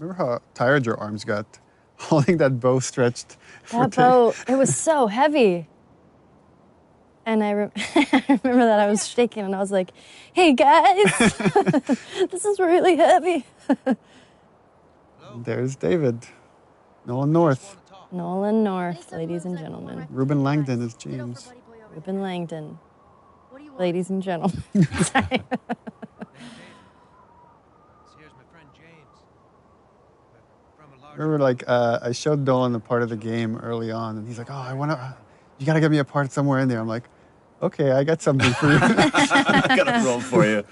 Remember how tired your arms got holding that bow stretched? That bow, it was so heavy. And I remember that I was shaking and I was like, hey guys, this is really heavy. There's David. Nolan North. Nolan North, ladies and gentlemen. Ruben Langdon is James. Ruben Langdon, ladies and gentlemen. Sorry. Remember, like, I showed Nolan a part of the game early on, and he's like, oh, you gotta get me a part somewhere in there. I'm like, okay, I got something for you. I got a role for you.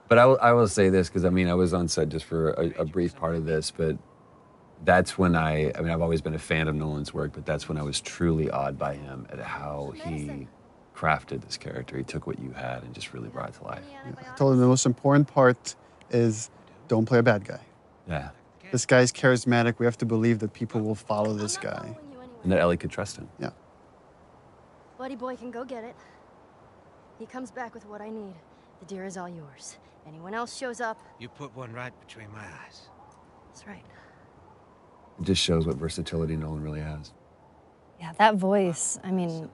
But I will say this, because, I mean, I was on set just for a brief part of this, but that's when I've always been a fan of Nolan's work, but that's when I was truly awed by him at how he crafted this character. He took what you had and just really brought it to life. Yeah, I told him the most important part is don't play a bad guy. Yeah. This guy's charismatic. We have to believe that people will follow this guy. And that Ellie could trust him. Yeah. Buddy boy can go get it. He comes back with what I need. The deer is all yours. Anyone else shows up... You put one right between my eyes. That's right. It just shows what versatility Nolan really has. Yeah, that voice, I mean...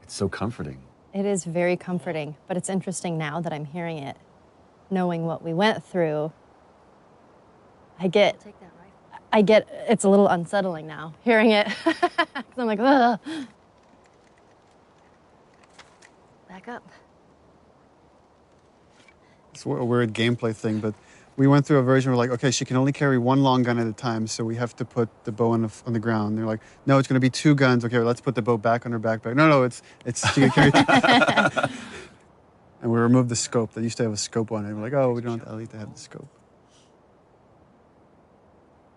It's so comforting. It is very comforting, but it's interesting now that I'm hearing it, knowing what we went through. I get, it's a little unsettling now, hearing it. I'm like, ugh. Back up. It's a weird gameplay thing, but we went through a version where, like, okay, she can only carry one long gun at a time, so we have to put the bow on the ground. They're like, no, it's going to be 2 guns. Okay, well, let's put the bow back on her backpack. No, it's she can carry. And we removed the scope. They used to have a scope on it. We're like, oh, we don't want Ellie to have the scope.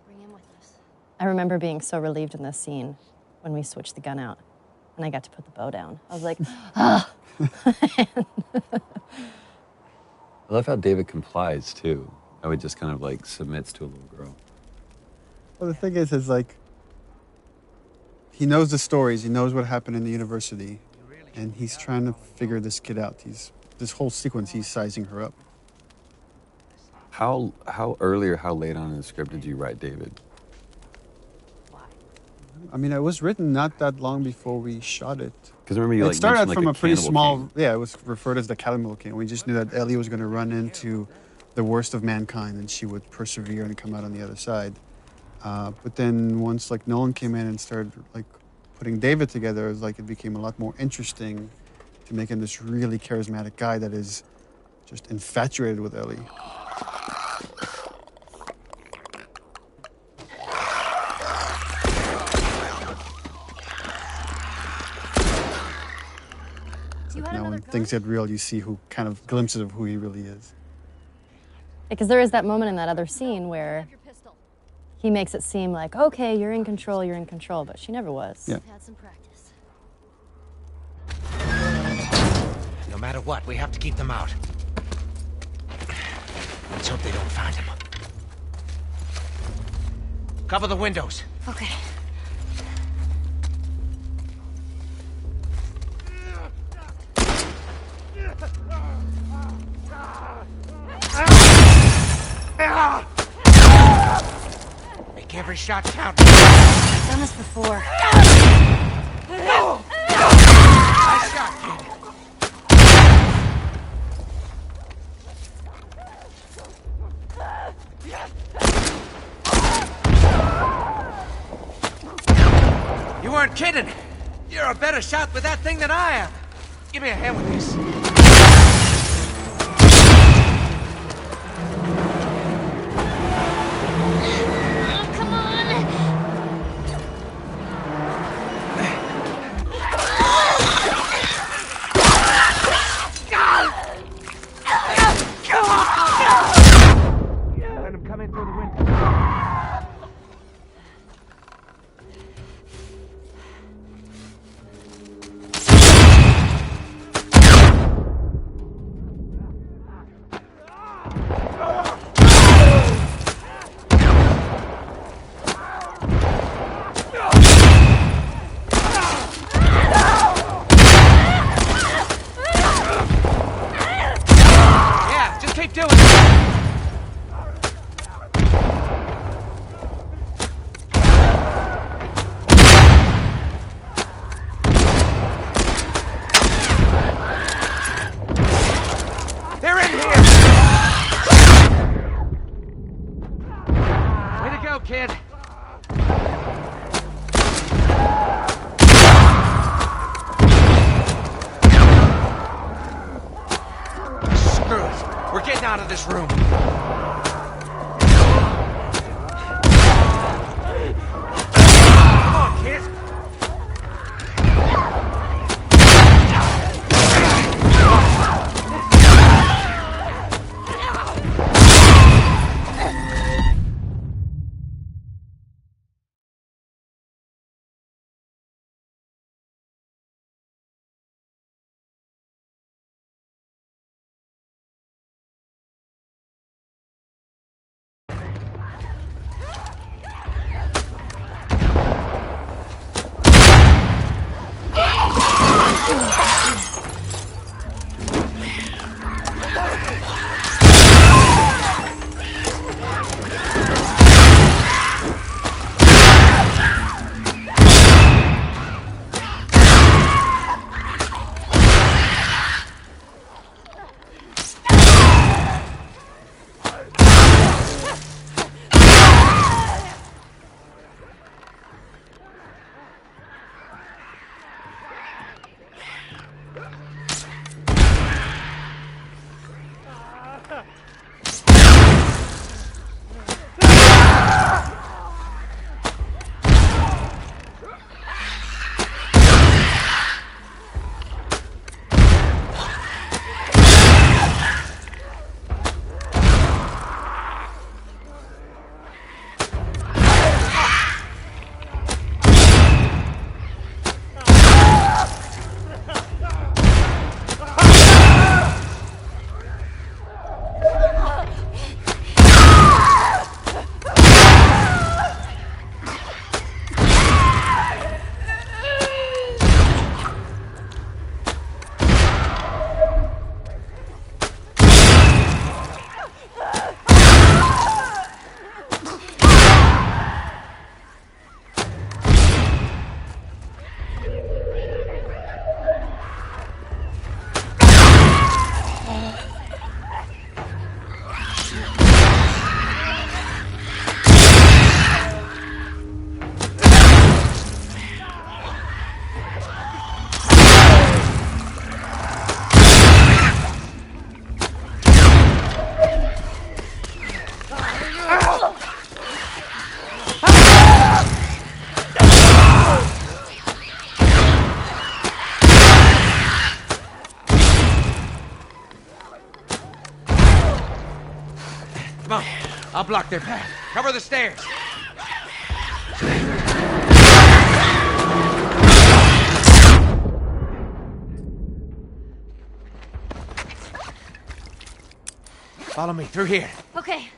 Bring him with us. I remember being so relieved in this scene when we switched the gun out and I got to put the bow down. I was like, ah. I love how David complies, too. How he just kind of, like, submits to a little girl. Well, the thing is like, he knows the stories. He knows what happened in the university. And he's trying to figure this kid out. This whole sequence, he's sizing her up. How early or how late on in the script did you write David? I mean, it was written not that long before we shot it. Because remember you, like, it started mentioned, from like, a pretty small... King. Yeah, it was referred as the Cannibal King. We just knew that Ellie was going to run into the worst of mankind and she would persevere and come out on the other side. But then once, like, Nolan came in and started, like, putting David together, it was like it became a lot more interesting to make him this really charismatic guy that is just infatuated with Ellie. Now when things get real, you see who kind of glimpses of who he really is. Because there is that moment in that other scene where he makes it seem like, okay, you're in control, but she never was. Yeah. Had some practice. No matter what, we have to keep them out. Let's hope they don't find him. Cover the windows. Okay. Make every shot count. I've done this before. Nice shot, kid. You weren't kidding. You're a better shot with that thing than I am. Give me a hand with this. Let him come in through the window. out of this room. Come on, kid. Come on, I'll block their path. Cover the stairs. Follow me through here. Okay.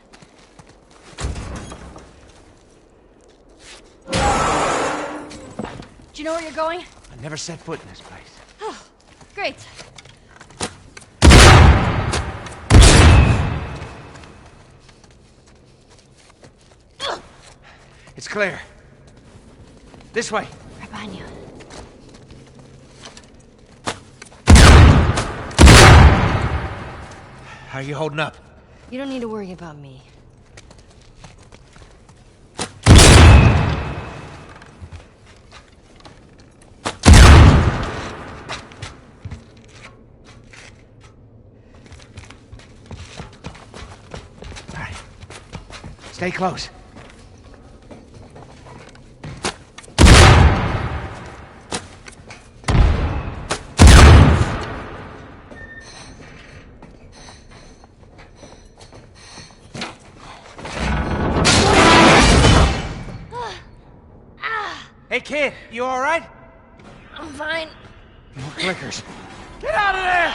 Do you know where you're going? I never set foot in this place. Oh, great. It's clear. This way. Right behind you. How are you holding up? You don't need to worry about me. All right. Stay close. Hey, kid, you all right? I'm fine. No clickers. Get out of there!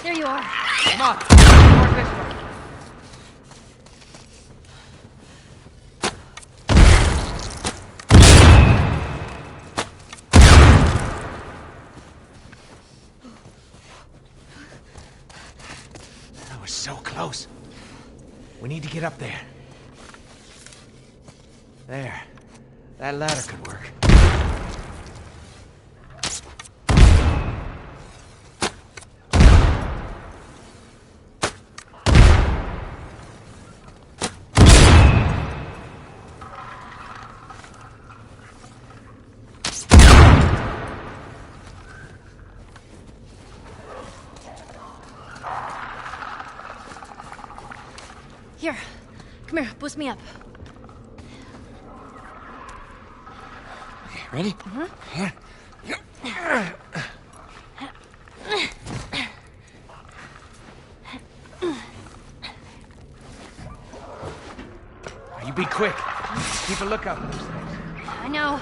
There you are. Come on. Towards this one. That was so close. We need to get up there. There. That ladder could work. Here. Come here. Boost me up. Okay, ready? Here. You be quick. Keep a lookout for those things. I know.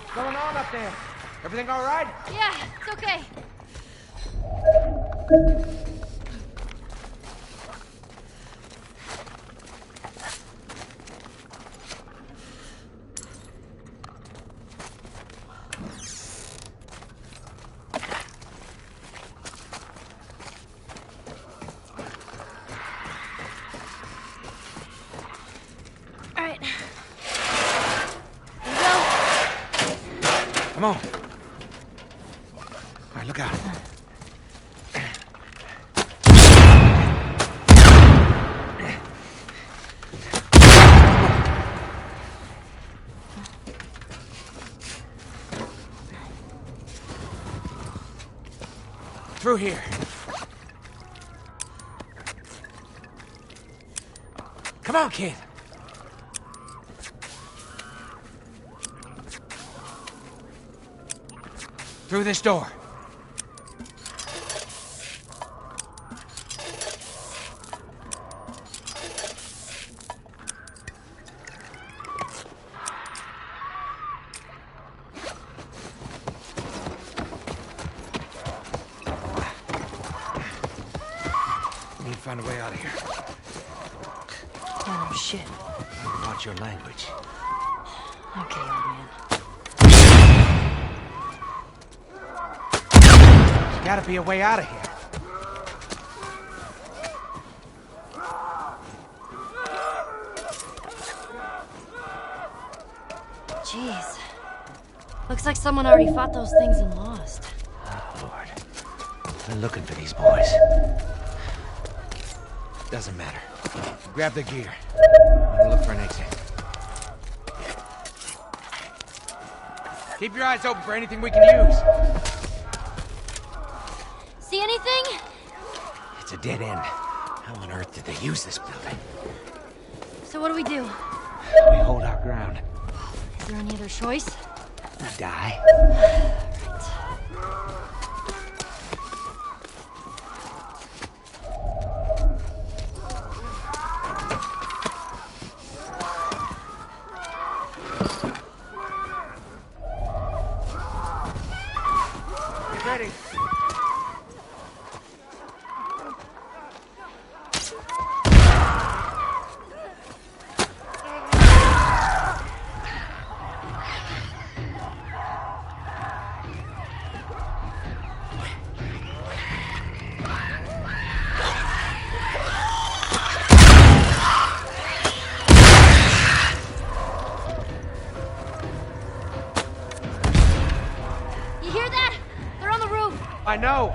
What's going on up there? Everything all right? Yeah, it's okay. All right. Here we go. Come on. All right, look out. Through here. Come on, kid. Through this door. We need to find a way out of here. Oh, shit. Watch your language. Okay, old man. There's gotta be a way out of here. Jeez. Looks like someone already fought those things and lost. Oh, Lord. They're looking for these boys. Doesn't matter. Grab the gear. I'm gonna look for an exit. Keep your eyes open for anything we can use. See anything? It's a dead end. How on earth did they use this building? So what do we do? We hold our ground. Is there any other choice? We die. Get ready. You hear that? They're on the roof. I know.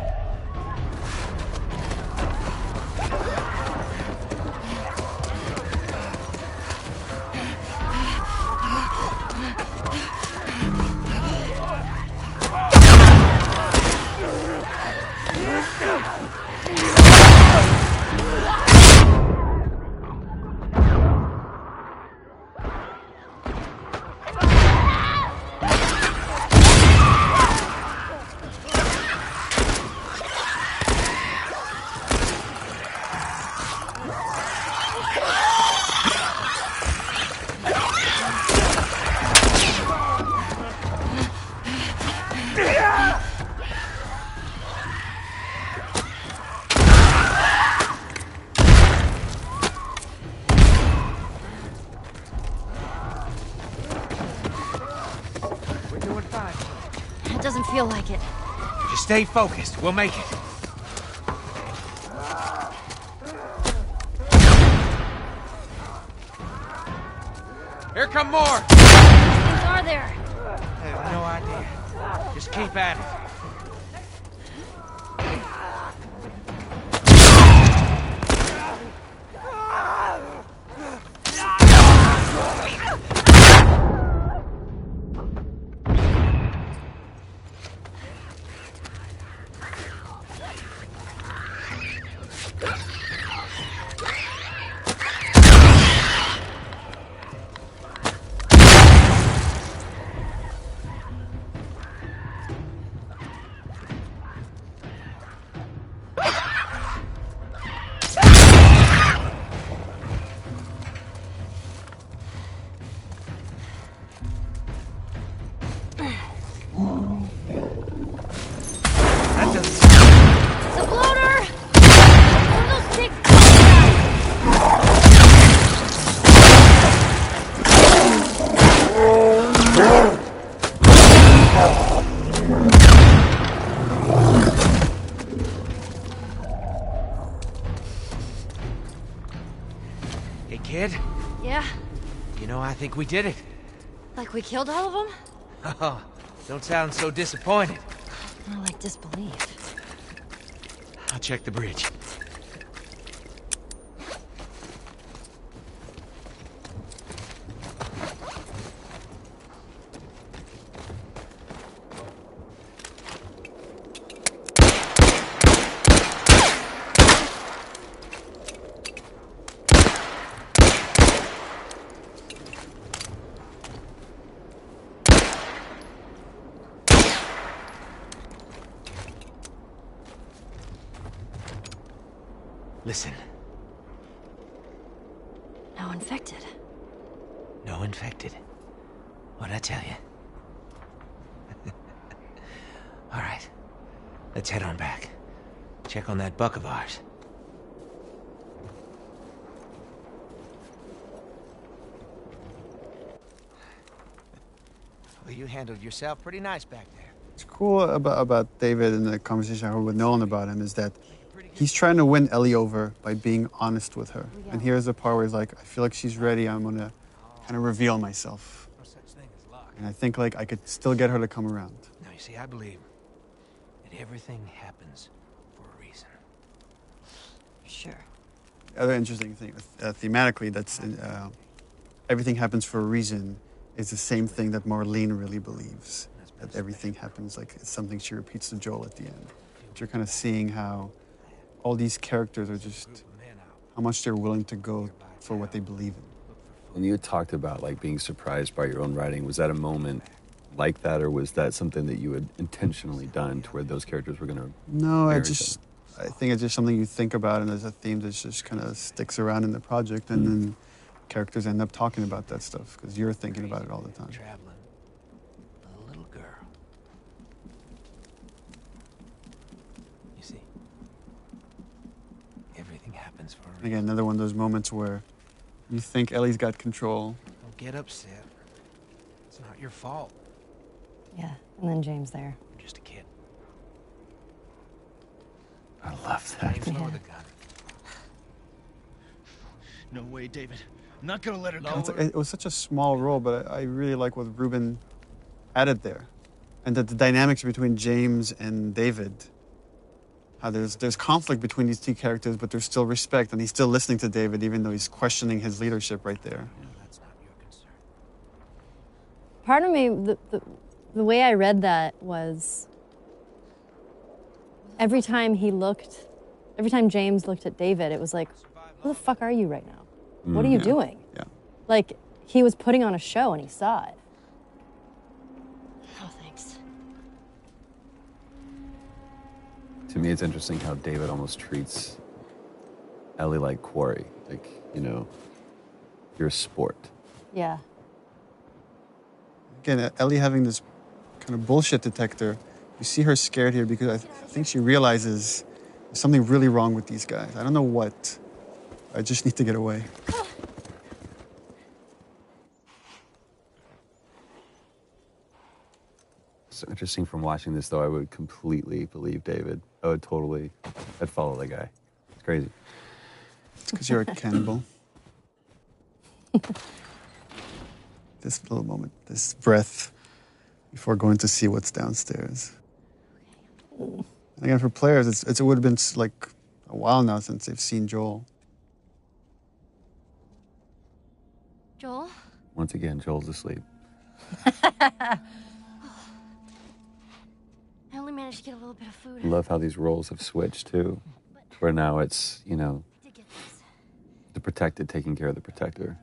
feel like it. Just stay focused. We'll make it. Here come more! Things are there. I have no idea. Just keep at it. That doesn't... It's a floater! One of those sticks. Hey, kid. Yeah, You know, I think we did it. like we killed all of them? Oh, don't sound so disappointed. More like disbelief. I'll check the bridge. Listen, No infected. no infected. What'd I tell you? All right, let's head on back. Check on that buck of ours. Well, you handled yourself pretty nice back there. What's cool about David and the conversation I had with Nolan about him is that he's trying to win Ellie over by being honest with her. And here's the part where he's like, I feel like she's ready. I'm going to kind of reveal myself. No such thing as luck. And I think like I could still get her to come around. Now, you see, I believe that everything happens for a reason. Sure. The other interesting thing, thematically, that's everything happens for a reason is the same thing that Marlene really believes. That everything happens, like it's something she repeats to Joel at the end. But you're kind of seeing how all these characters are just, how much they're willing to go for what they believe in. When you talked about like being surprised by your own writing, was that a moment like that, or was that something that you had intentionally done to where those characters were going to? No, I think it's just something you think about, and there's a theme that just kind of sticks around in the project, and then characters end up talking about that stuff because you're thinking about it all the time. Traveling with a little girl. You see, everything happens for a reason. Again, another one of those moments where you think Ellie's got control. Don't get upset. It's not your fault. Yeah, and then James there. You're just a kid. I love that. James, lower Yeah. the gun. No way, David. I'm not gonna let her go. Lower. It was such a small role, but I really like what Ruben added there. And that the dynamics between James and David, how there's conflict between these two characters, but there's still respect, and he's still listening to David even though he's questioning his leadership right there. That's not your concern. Part of me, the way I read that was every time James looked at David, it was like, who the fuck are you right now? What are you doing? Yeah. Like, he was putting on a show and he saw it. Oh, thanks. To me, it's interesting how David almost treats Ellie like quarry. Like, you know, you're a sport. Yeah. Again, Ellie having this kind of bullshit detector, you see her scared here because I think she realizes there's something really wrong with these guys. I don't know what. I just need to get away. So interesting from watching this, though. I would completely believe David. I'd follow the guy. It's crazy. It's because you're a cannibal. This little moment, this breath before going to see what's downstairs. And again, for players, it would have been like a while now since they've seen Joel. Joel? Once again, Joel's asleep. I only managed to get a little bit of food. I love how these roles have switched, too. Where now it's, I did get this. the protected taking care of the protector.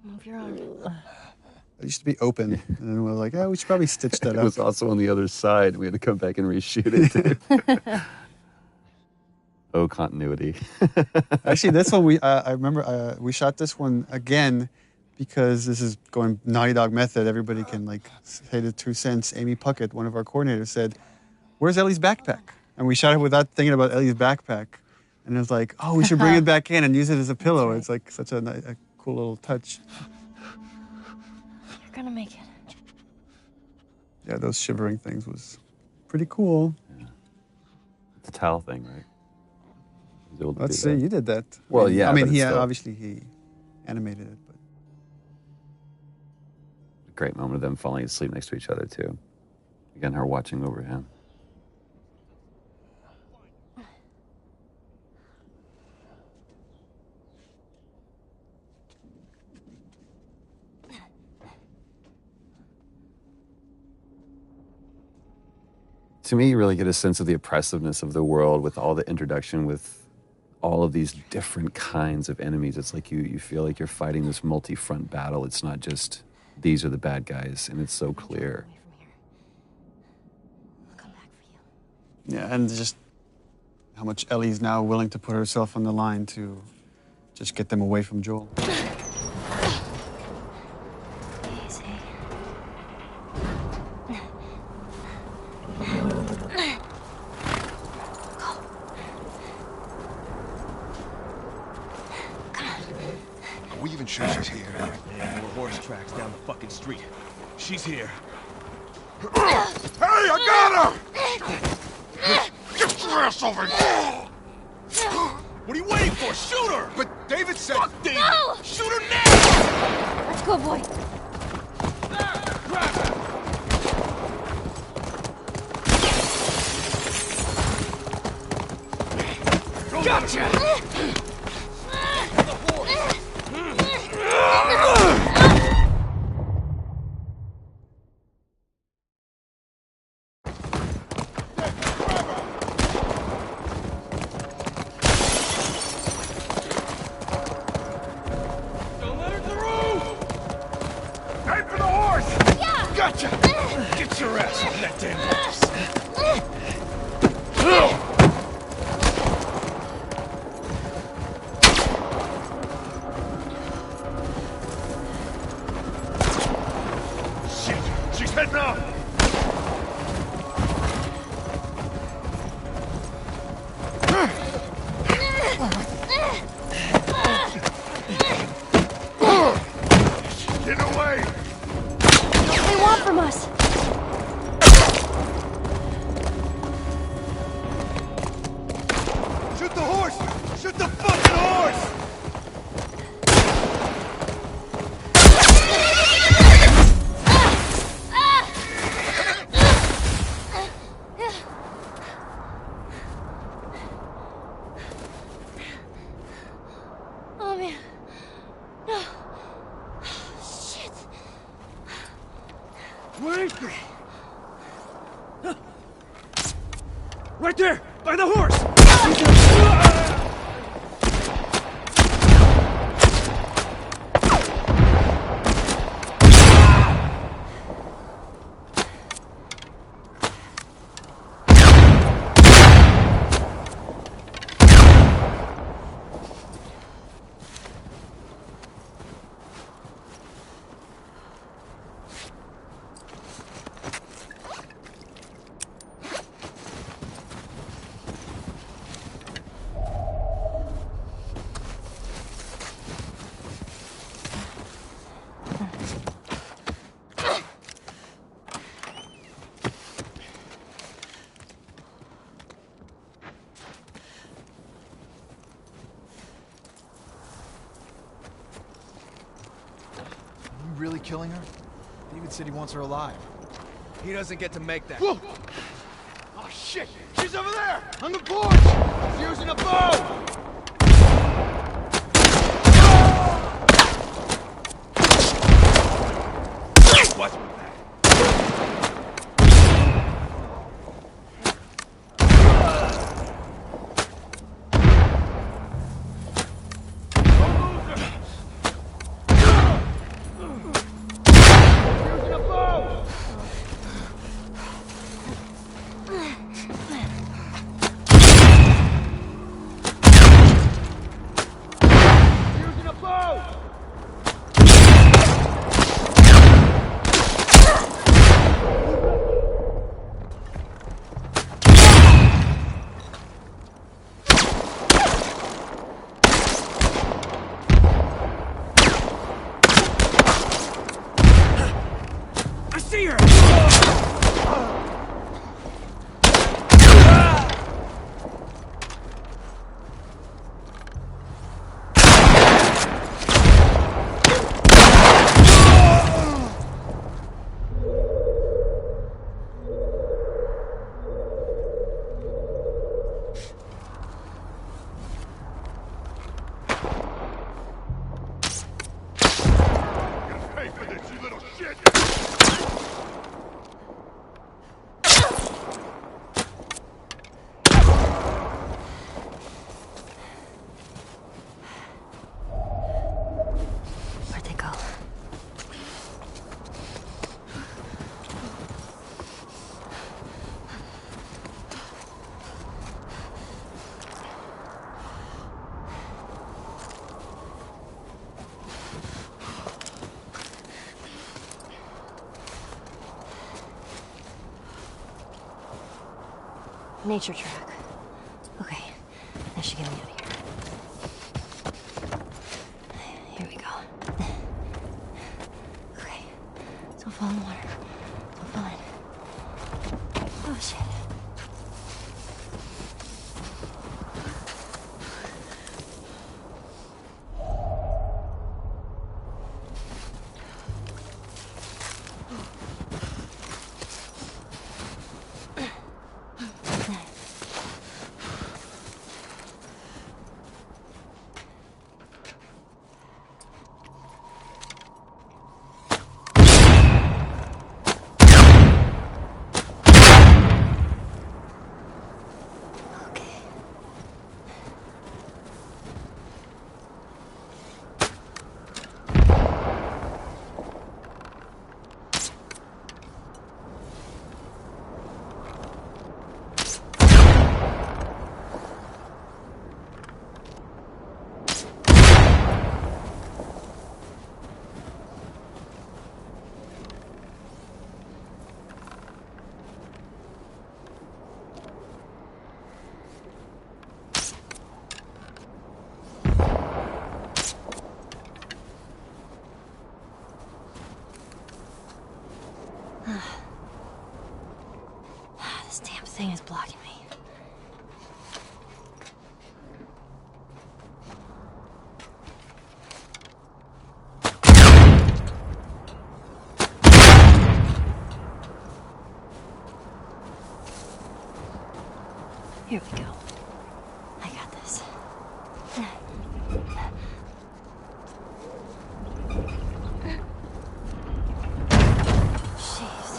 Move your arm. It used to be open, and then we were like, we should probably stitch that It up. was also on the other side. We had to come back and reshoot it, too. Oh, continuity. Actually, this one, I remember we shot this one again because this is going Naughty Dog method. Everybody can say the 2 cents. Amy Puckett, one of our coordinators, said, "Where's Ellie's backpack?" And we shot it without thinking about Ellie's backpack. And it was like, we should bring it back in and use it as a pillow. It's like such a cool little touch. You're gonna make it. Yeah, those shivering things was pretty cool. Yeah. It's a towel thing, right? He was able to Let's do see, that. you did that. Well, yeah, I mean, but it's still- obviously he animated it, but A great moment of them falling asleep next to each other, too. Again, her watching over him. To me, you really get a sense of the oppressiveness of the world with all the introduction, with all of these different kinds of enemies. It's like you feel like you're fighting this multi-front battle. It's not just these are the bad guys, and it's so clear. Away from here. I'll come back for you. yeah, and just how much Ellie's now willing to put herself on the line to just get them away from Joel. Easy. Are we even sure she's here? Yeah, there were horse tracks down the fucking street. She's here. Hey, I got her! Get your ass over here! What are you waiting for? Shoot her! But David said... Fuck David! No! Shoot her now! Let's go, boy. Gotcha! Don't let her through! Aim for the horse! Yeah! Gotcha! Get your ass on that damn horse! Shit! She's heading up! Get away! What do they want from us? Shoot the horse! Shoot the fucking horse! Oh, man. No. Shit. Wait! Right there! By the horse! really killing her? David said he wants her alive. He doesn't get to make that. Whoa! Oh shit! She's over there! On the porch! She's using a bow! What's with that? Using a bow! Using a bow! I see her! Pay for this, you little shit! Where'd they go? Nature track. Okay, that should get me out of here. Here we go. Okay, don't fall in the water. Don't fall in. Oh shit. This damn thing is blocking me. Here we go. I got this. Jeez.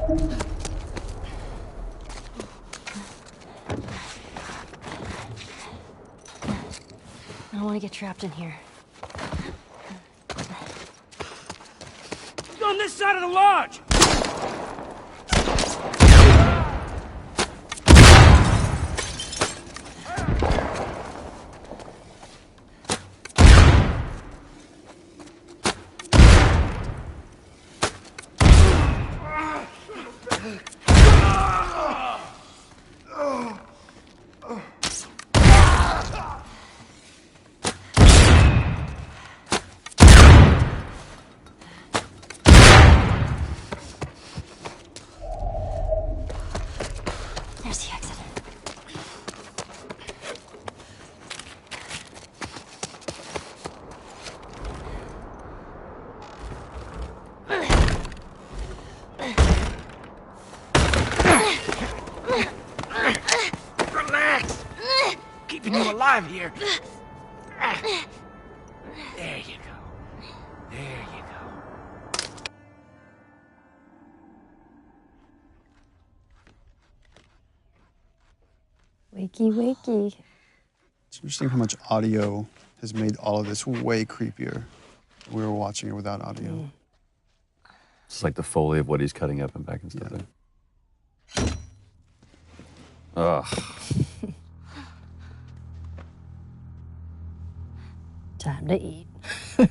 I don't want to get trapped in here. On this side of the lodge! There's the exit. Relax! Keeping you alive here. There you go. There you go. Wakey, wakey. It's interesting how much audio has made all of this way creepier. We were watching it without audio. It's like the Foley of what he's cutting up and back and stuff there. Ugh. Time to eat. And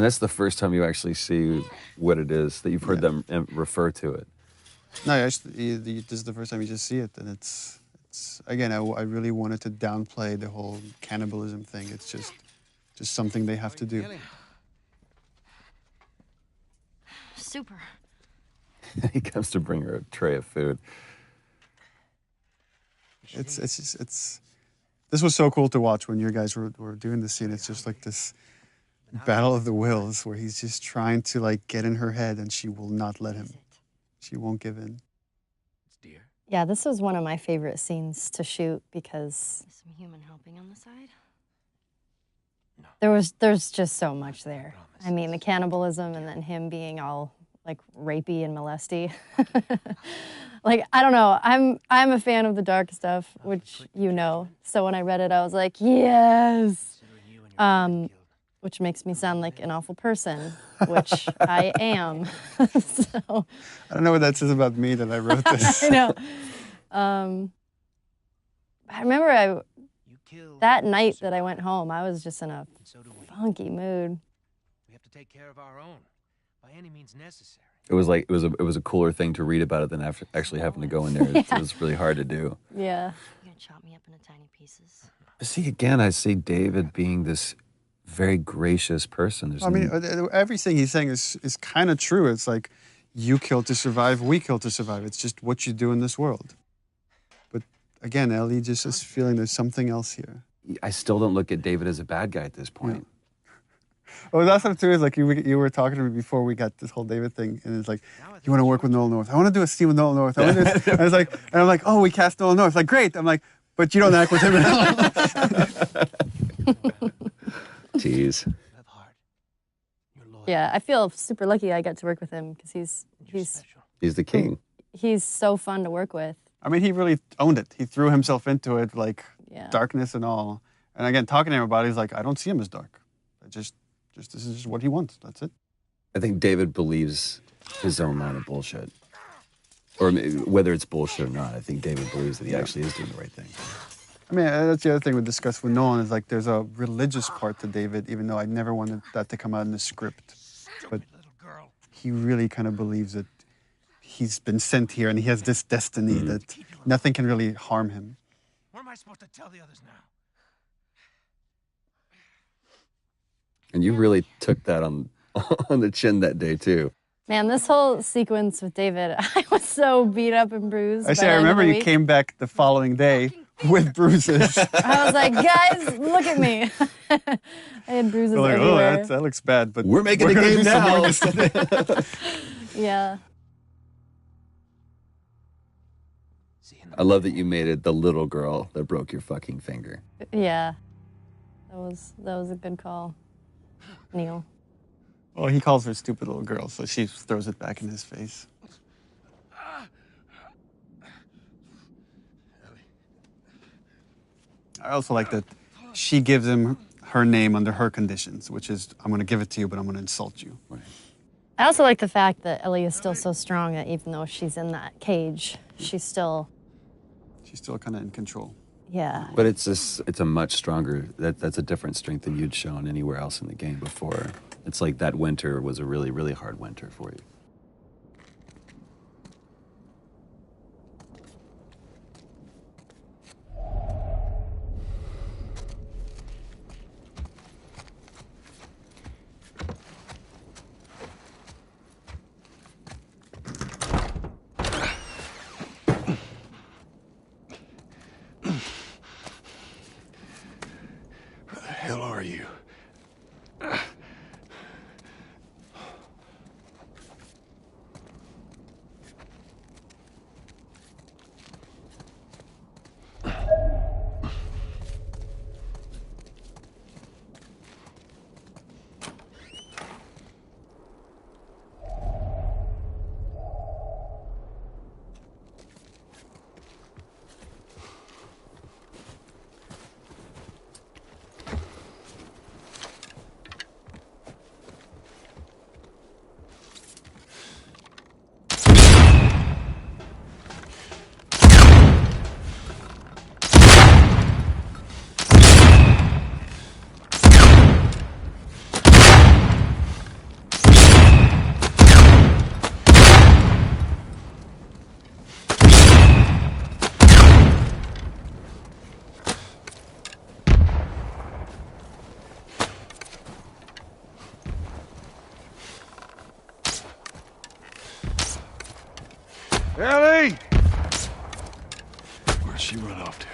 that's the first time you actually see what it is, that you've heard them refer to it. No, actually, this is the first time you just see it, and it's again, I really wanted to downplay the whole cannibalism thing. It's just something they have to do. Super. He comes to bring her a tray of food. This was so cool to watch when you guys were doing this scene. It's just like this battle of the wills where he's just trying to like get in her head, and she will not let him. She won't give in. It's dear. Yeah, this was one of my favorite scenes to shoot because Some human helping on the side. there's just so much there. I mean, the cannibalism and then him being all like rapey and molesty. Like, I don't know. I'm a fan of the dark stuff, which you know. So when I read it, I was like, yes. Which makes me sound like an awful person, which I am. So I don't know what that says about me that I wrote this. I know. I remember that night that I went home, I was just in a funky mood. We have to take care of our own by any means necessary. It was like it was a cooler thing to read about it than actually having to go in there. It was really hard to do. Yeah. You're gonna chop me up into tiny pieces. See, again, I see David being this very gracious person. There's I mean, everything he's saying is kind of true. It's like, you kill to survive, we kill to survive. It's just what you do in this world. But again, Ellie just is feeling there's something else here. I still don't look at David as a bad guy at this point. Oh, that's what too is like you were talking to me before we got this whole David thing, and it's like, you want to work with Nolan North? I want to do a scene with Nolan North. I want to do this. And I'm like, oh, we cast Nolan North. Like, great. I'm like, but you don't act with him at all. Jeez. Yeah, I feel super lucky I got to work with him because He's the king. he's so fun to work with. I mean, he really owned it. He threw himself into it, like darkness and all. And again, talking to him about it, he's like, I don't see him as dark. Just this is just what he wants. That's it. I think David believes his own line of bullshit. Or whether it's bullshit or not, I think David believes that he actually is doing the right thing. I mean, that's the other thing we discussed with Nolan is like there's a religious part to David, even though I never wanted that to come out in the script. But he really kind of believes that he's been sent here and he has this destiny that nothing can really harm him. What am I supposed to tell the others now? And you really took that on the chin that day, too. Man, this whole sequence with David, I was so beat up and bruised. Actually, I remember you came back the following day with bruises. I was like, guys, look at me. I had bruises We're like, everywhere. oh, that looks bad, but we're making a gonna game do some now. more this- Yeah. I love that you made it the little girl that broke your fucking finger. Yeah. That was a good call, Neil. Well, he calls her stupid little girl, so she throws it back in his face. I also like that she gives him her name under her conditions, which is, I'm going to give it to you, but I'm going to insult you. Right. I also like the fact that Ellie is still so strong that even though she's in that cage, she's still kind of in control. Yeah. But it's a much stronger. That's a different strength than you'd shown anywhere else in the game before. It's like that winter was a really, really hard winter for you. Where the hell are you? Ellie! Where'd she run off to?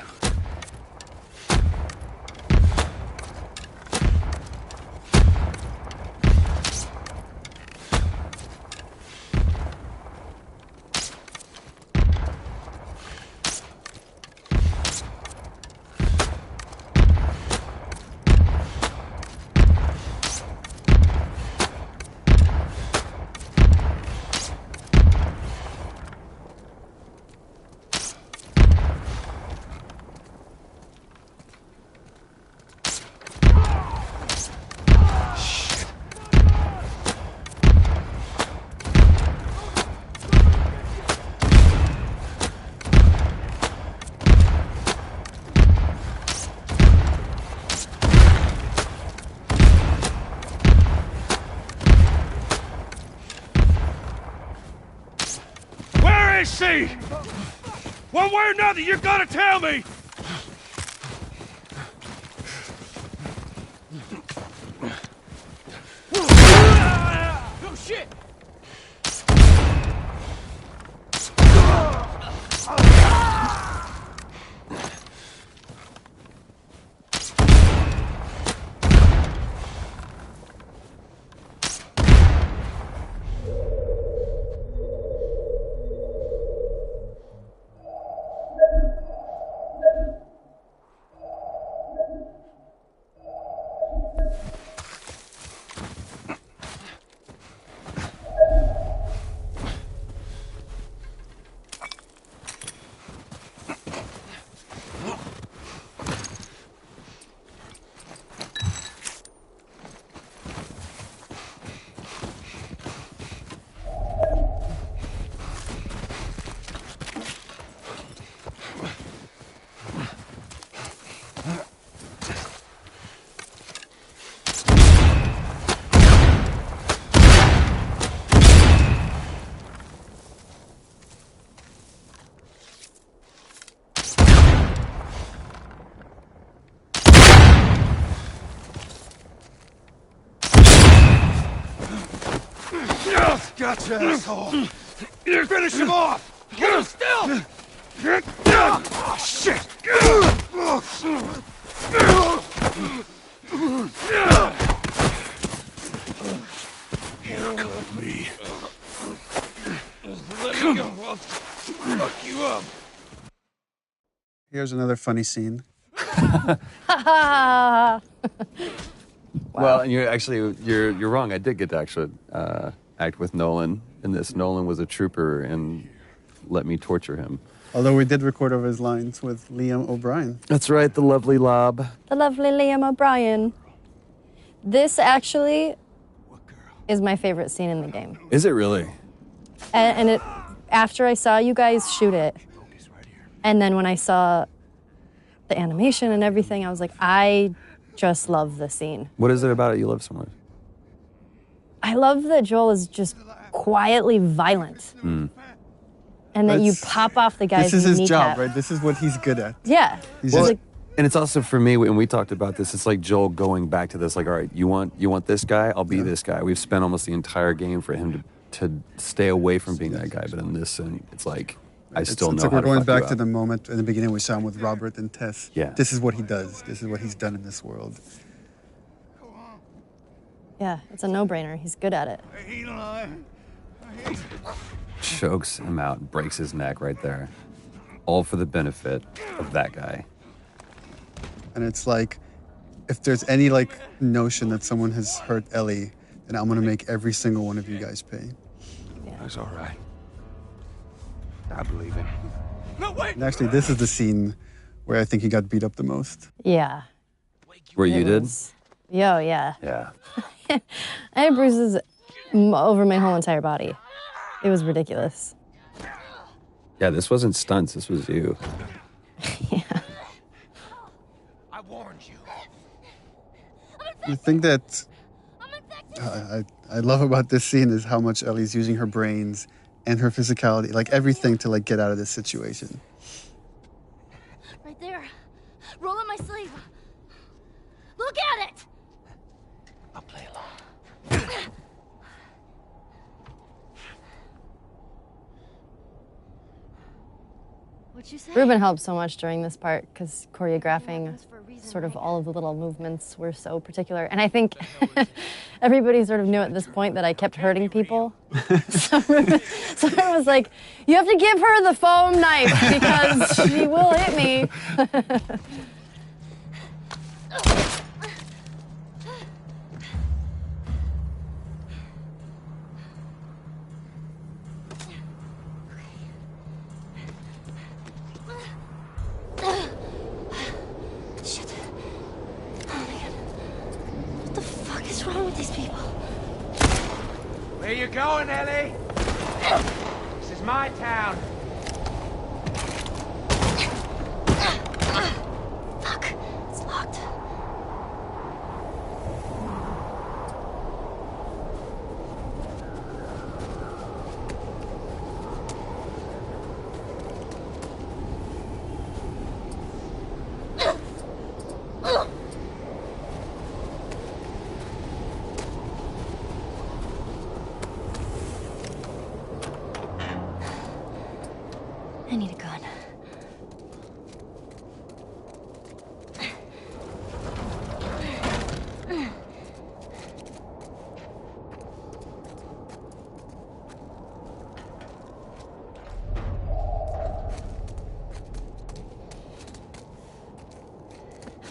Where is she? One way or another, you gotta tell me! Oh, shit! Gotcha, asshole! Finish him off! Get him still! Oh, shit! Handcuff me. Let me go. I'll fuck you up. Here's another funny scene. Well, and you're wrong. I did get to actually act with Nolan in this. Nolan was a trooper and let me torture him. Although we did record over his lines with Liam O'Brien. That's right, the lovely Lob. The lovely Liam O'Brien. This actually is my favorite scene in the game. Is it really? And it, after I saw you guys shoot it, and then when I saw the animation and everything, I was like, I just love the scene. What is it about it you love so much? I love that Joel is just quietly violent. And that you pop off the guy's This is his kneecap. job, right? This is what he's good at. Yeah. He's Well, just, like, and it's also for me, when we talked about this, it's like Joel going back to this, like, all right, you want this guy? I'll be this guy. We've spent almost the entire game for him to stay away from being that guy, but in this, and it's like, I still it's know like how we're to going fuck you back to up. the moment in the beginning we saw him with Robert and Tess. Yeah. This is what he does. This is what he's done in this world. yeah, it's a no-brainer. He's good at it. Chokes him out and breaks his neck right there. All for the benefit of that guy. And it's like, if there's any like notion that someone has hurt Ellie, then I'm gonna make every single one of you guys pay. That's all right. I believe him. No, wait! And actually, this is the scene where I think he got beat up the most. Yeah. Where you It did? was- Yo, yeah. Yeah. I had bruises over my whole entire body. It was ridiculous. Yeah, this wasn't stunts. This was you. I warned you. The thing that I love about this scene is how much Ellie's using her brains and her physicality, like everything, to like get out of this situation. Right there. Roll up my sleeve. Look at it! I'll play along. What'd you say? Ruben helped so much during this part because choreographing sort of all of the little movements were so particular. And I think everybody sort of knew at this point that I kept hurting people. So Ruben was like, you have to give her the foam knife because she will hit me. Shit. Oh my god. What the fuck is wrong with these people? Where you going, Ellie? This is my town. Fuck. It's locked. I need a gun.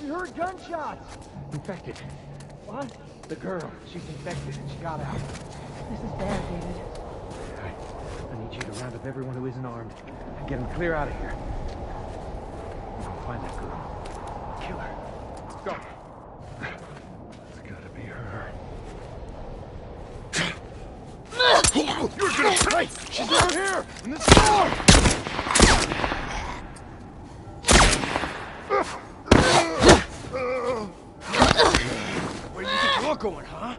We heard gunshots. Infected. What? The girl. She's infected and she got out. This is bad, David. All right. I need you to round up everyone who isn't armed and get them clear out of here. We're gonna find that girl. Kill her. Let's go. It's gotta be her. You're gonna pay! She's over here! In this door! Where do you think you're going, huh?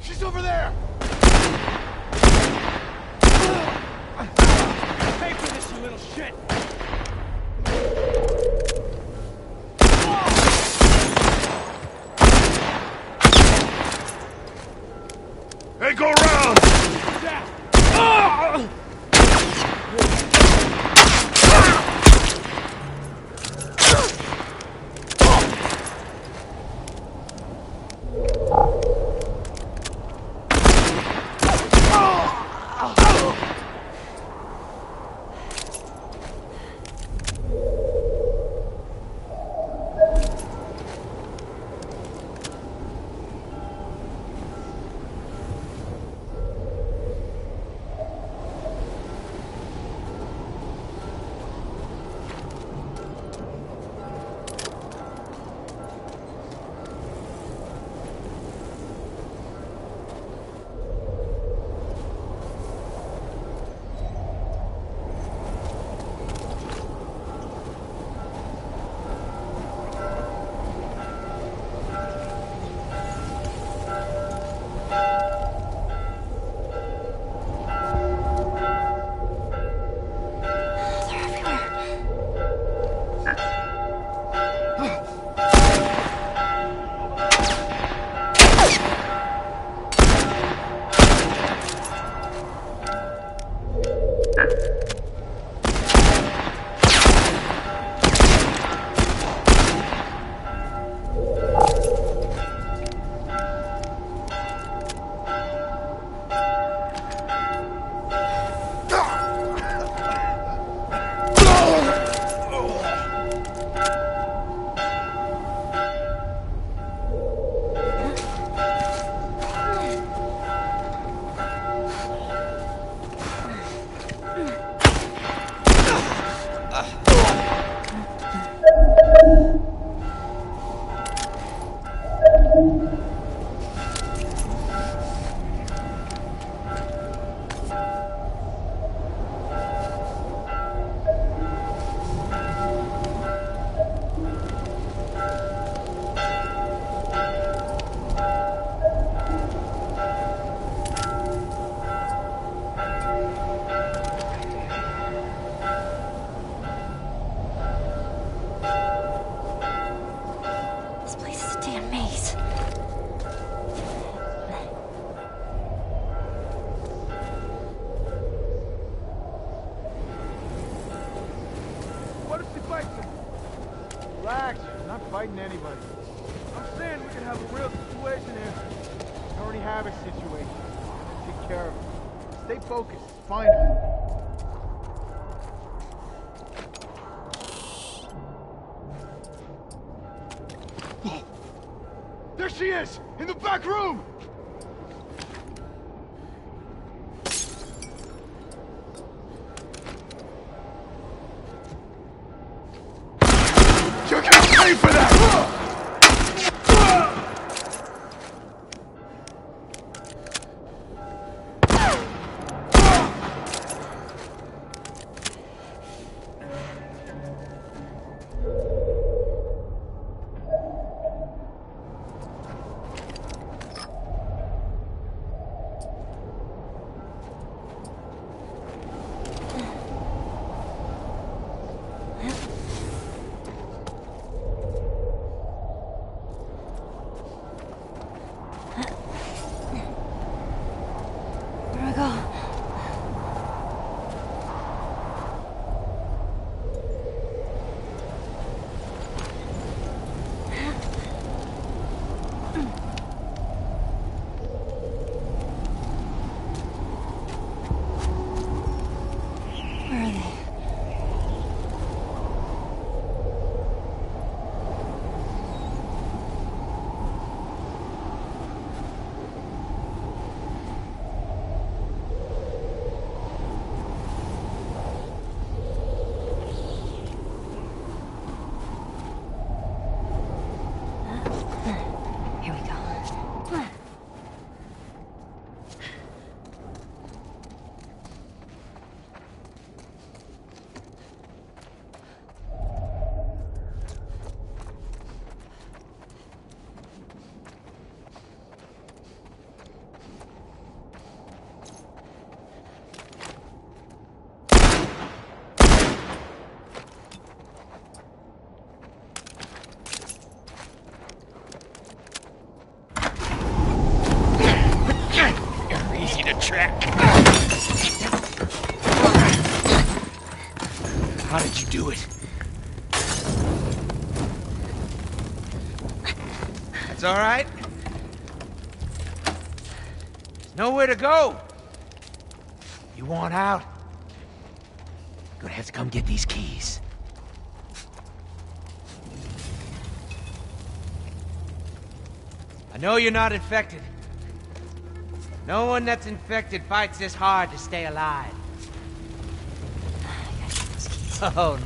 She's over there! Pay for this, you little shit! Hey, go around! This place is a damn maze. What if we fight them? Relax, we're not fighting anybody. I'm saying we can have a real situation here. We already have a situation. Take care of it. Stay focused. Find her. There she is! In the back room! You're gonna pay for that! do it. That's all right. There's nowhere to go. You want out? You're gonna have to come get these keys. I know you're not infected. No one that's infected fights this hard to stay alive. Oh, no.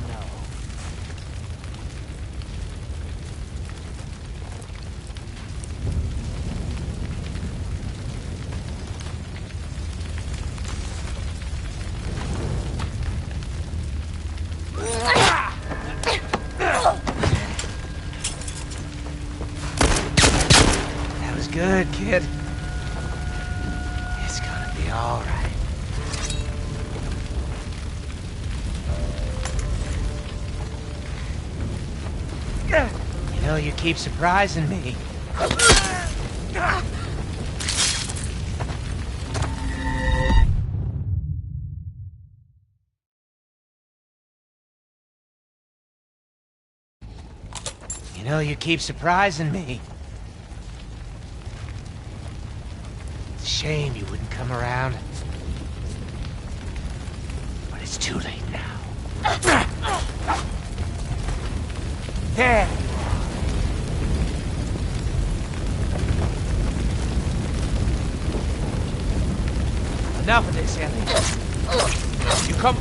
That was good, kid. It's gonna be all right. You know, you keep surprising me. You know, you keep surprising me. It's a shame you wouldn't come around. But it's too late now. There! Enough of this, Ellie. You come...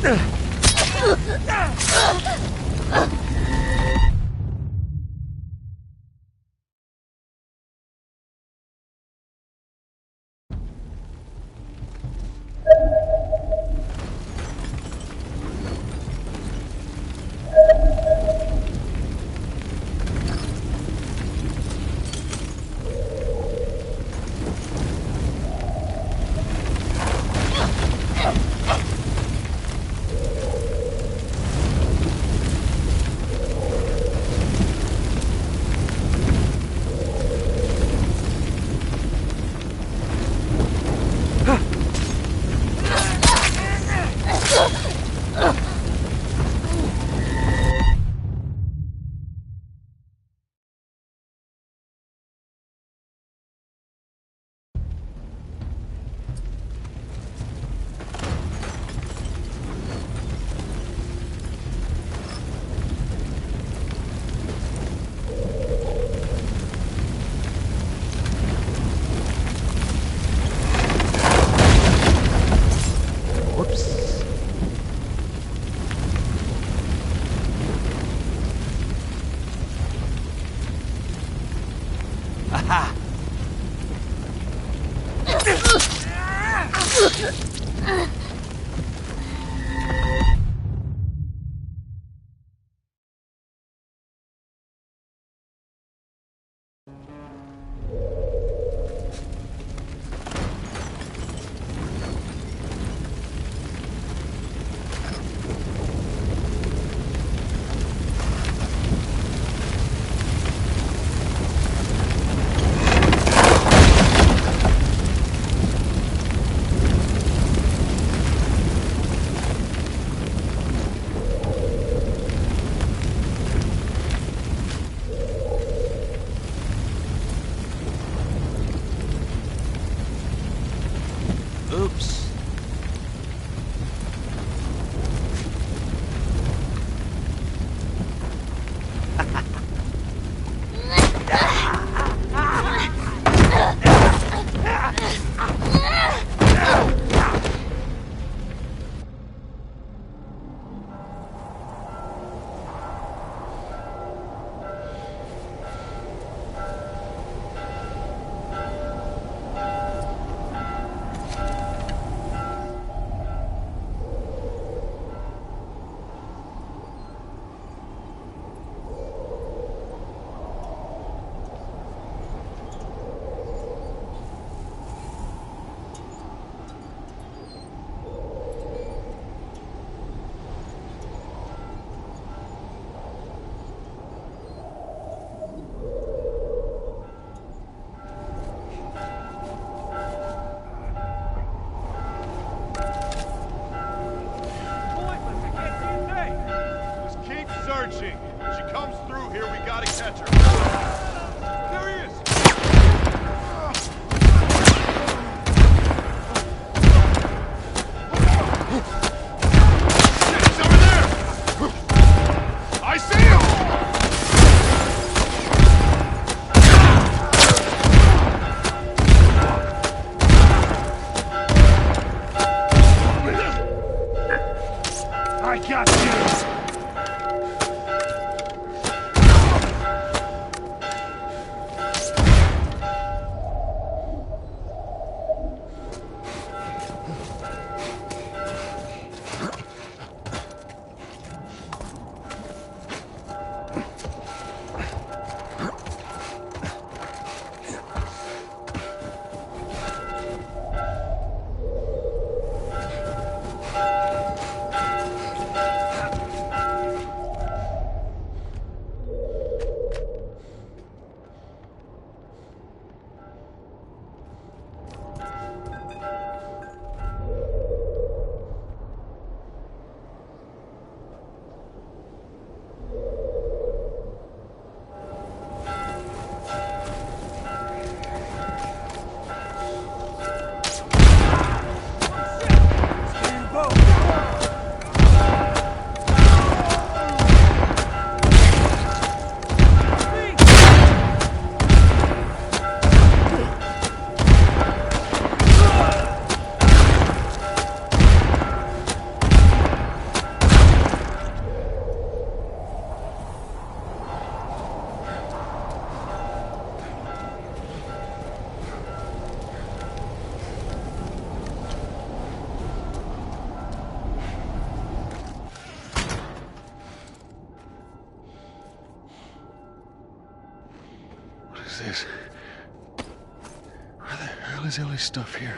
Where the hell is Ellie's stuff here?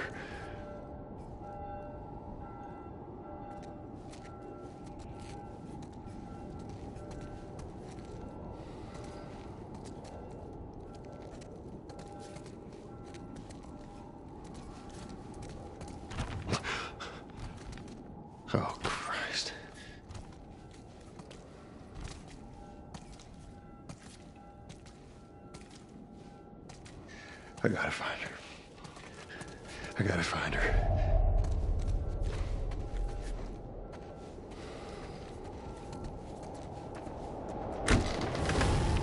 Oh, Christ. I gotta find her. I gotta find her.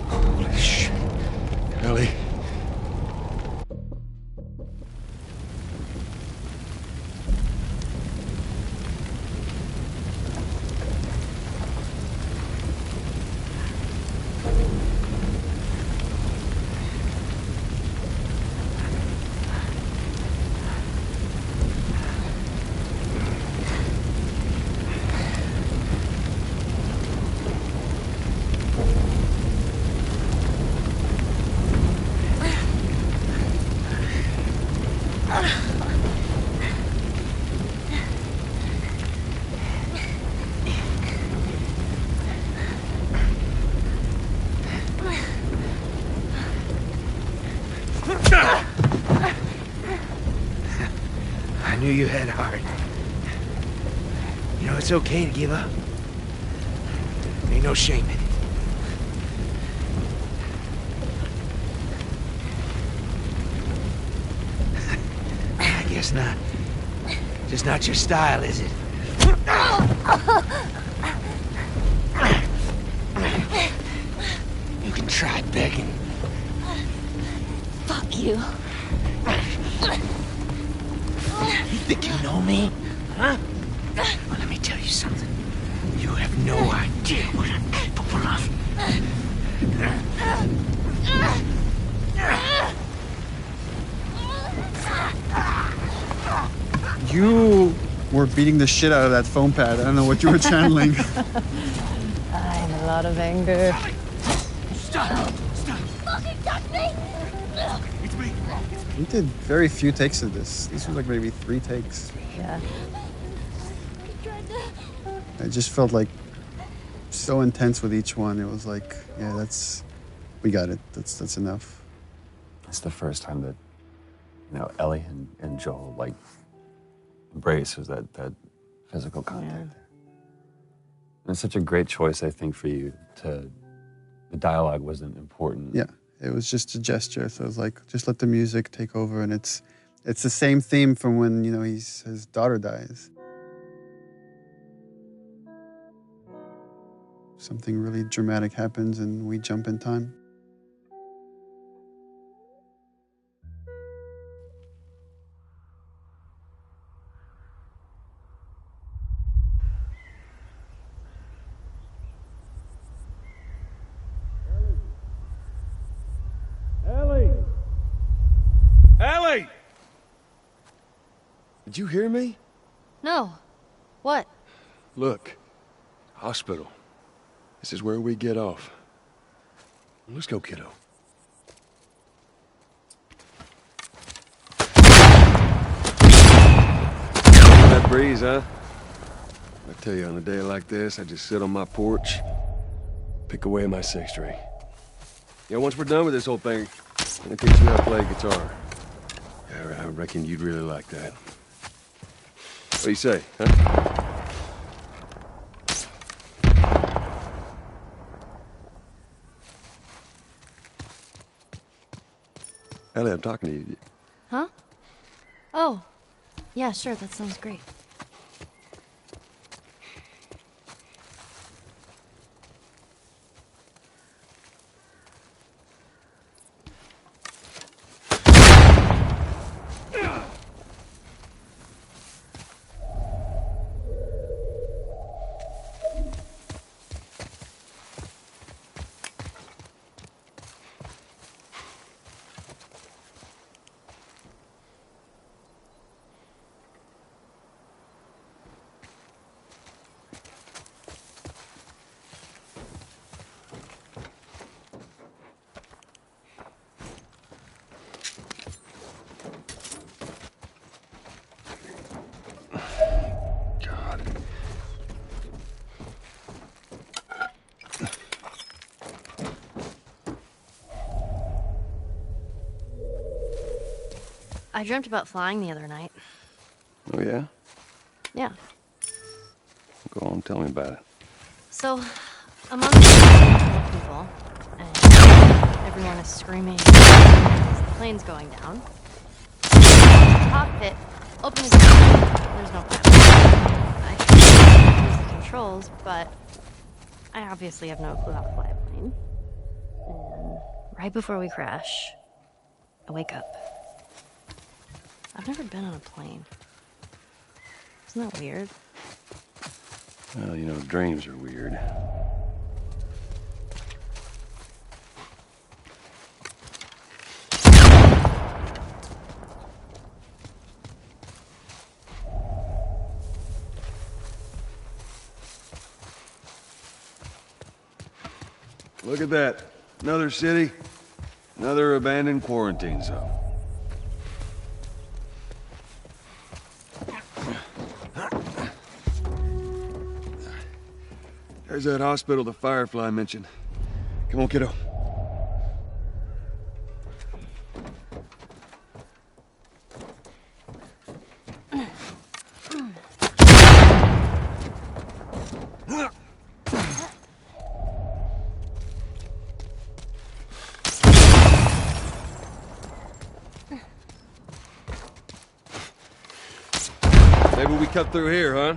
Holy shit. Ellie. I knew you had heart. You know, it's okay to give up. Ain't no shame in it. I guess not. Just not your style, is it? You can try begging. Fuck you. You think you know me? Huh? Well, let me tell you something. You have no idea what I'm capable of. You were beating the shit out of that foam pad. I don't know what you were channeling. I'm a lot of anger. Stop! Stop! Fucking touch me! It's me! We did very few takes of this. This was like maybe 3 takes. Yeah. I just felt like so intense with each one. It was like, yeah, we got it. That's enough. It's the first time that, Ellie and Joel, like, embrace was that physical contact. Yeah. And it's such a great choice, I think, for you the dialogue wasn't important. Yeah, it was just a gesture. So it was like, just let the music take over. And it's the same theme from when, his daughter dies. Something really dramatic happens and we jump in time. Ellie! Ellie! Did you hear me? No. What? Look, hospital. This is where we get off. Let's go, kiddo. That breeze, huh? I tell you, on a day like this, I just sit on my porch, pick away at my 6 string. Once we're done with this whole thing, I'm gonna teach you how to play guitar. Yeah, I reckon you'd really like that. What do you say, huh? Ellie, I'm talking to you. Huh? Oh. Yeah, sure. That sounds great. I dreamt about flying the other night. Oh, yeah? Yeah. Go on, tell me about it. So, I'm on the plane full of people, and everyone is screaming as the plane's going down. Cockpit, open as there's no pilot. I can use the controls, but I obviously have no clue how to fly a plane. And right before we crash, I wake up. I've never been on a plane. Isn't that weird? Well, you know, dreams are weird. Look at that. Another city, another abandoned quarantine zone. There's that hospital the Firefly mentioned. Come on, kiddo. Maybe we cut through here, huh?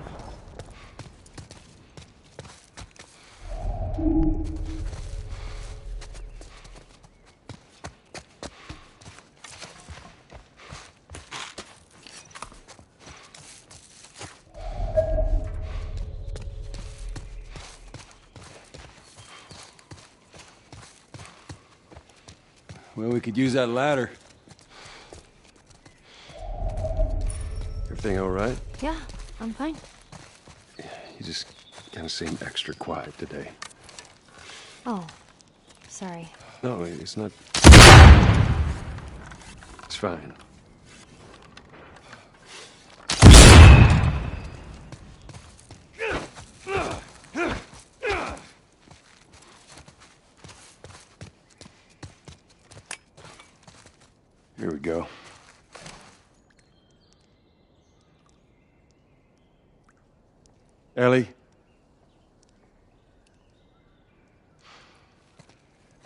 Well, we could use that ladder. Everything all right? Yeah, I'm fine. You just kind of seem extra quiet today. Oh, sorry. No, it's not. It's fine. Here we go. Ellie?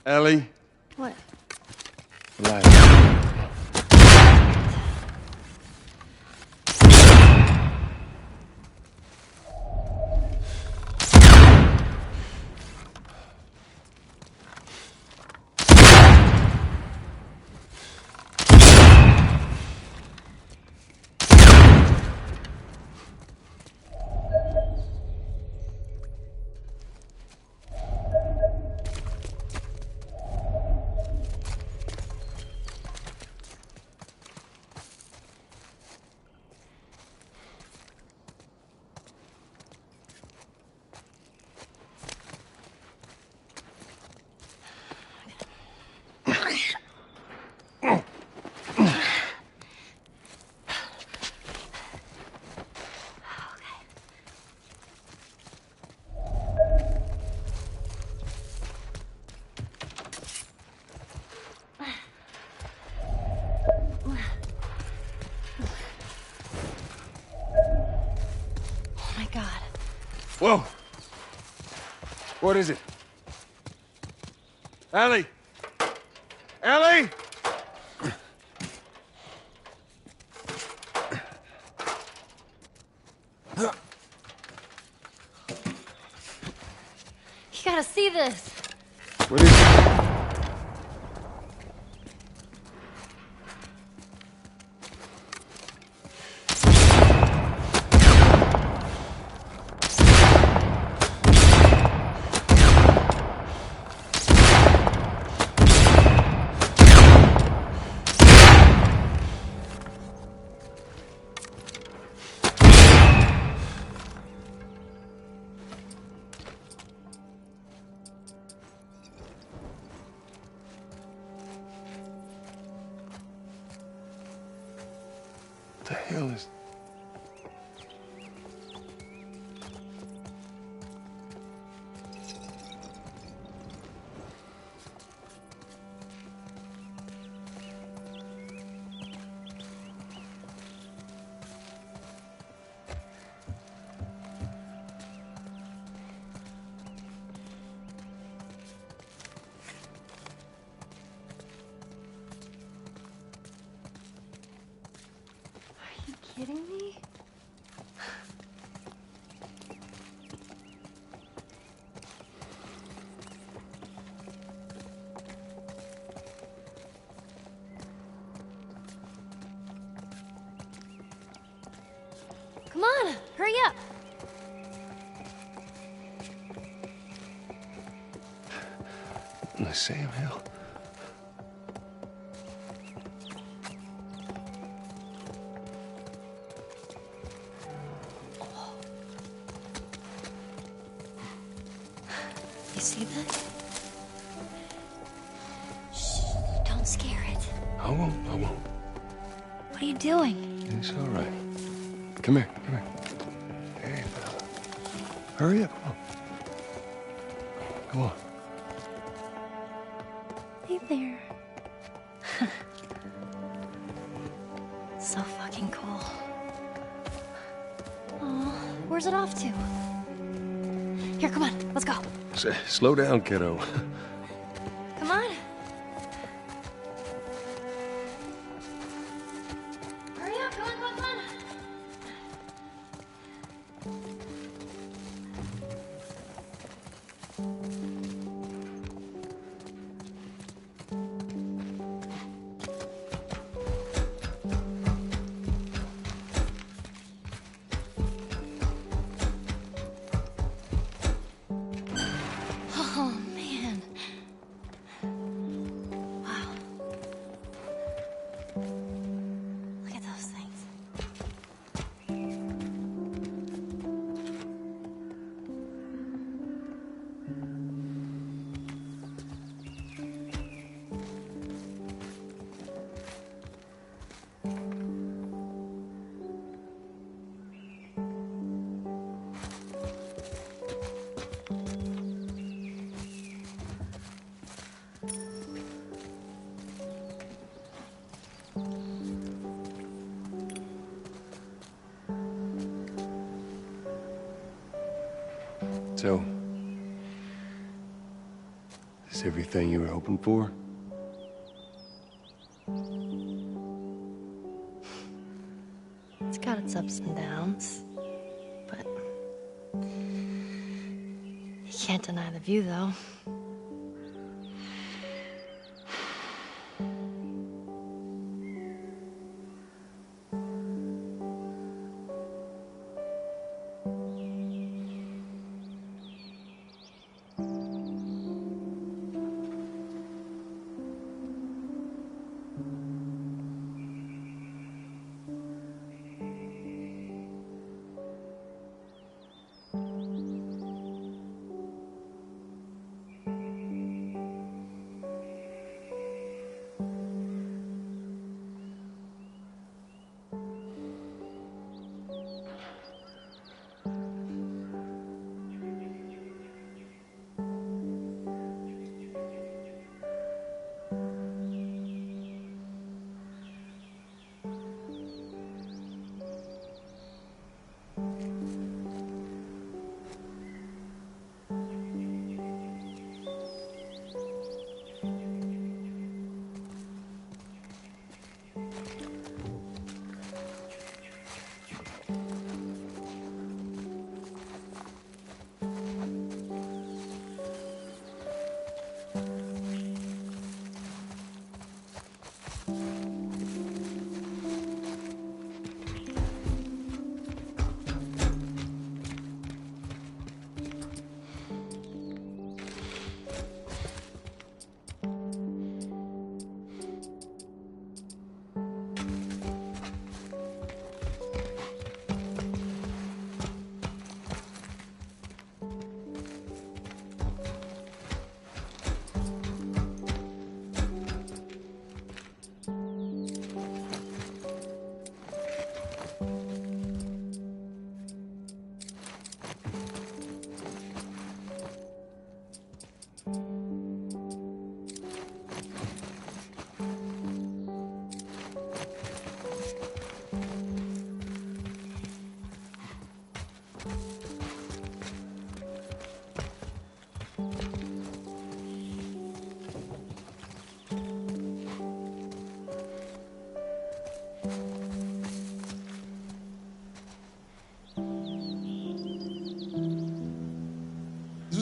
Ellie? What? Ladder. Oh my God. Whoa! What is it? Ellie! Ellie! You gotta see this. What is it? What the hell is... kidding me? Come on, hurry up. Sam Hill. You see that? Shh, don't scare it. I won't. What are you doing? It's all right. Come here. Hey, fella. Hurry up. Come on. Hey there. So fucking cool. Aw, where's it off to? Here, come on, let's go. Slow down, kiddo. Come on. Hurry up, come on. Oh, man. Wow. Look at those things. So, is this everything you were hoping for? It's got its ups and downs, but you can't deny the view, though.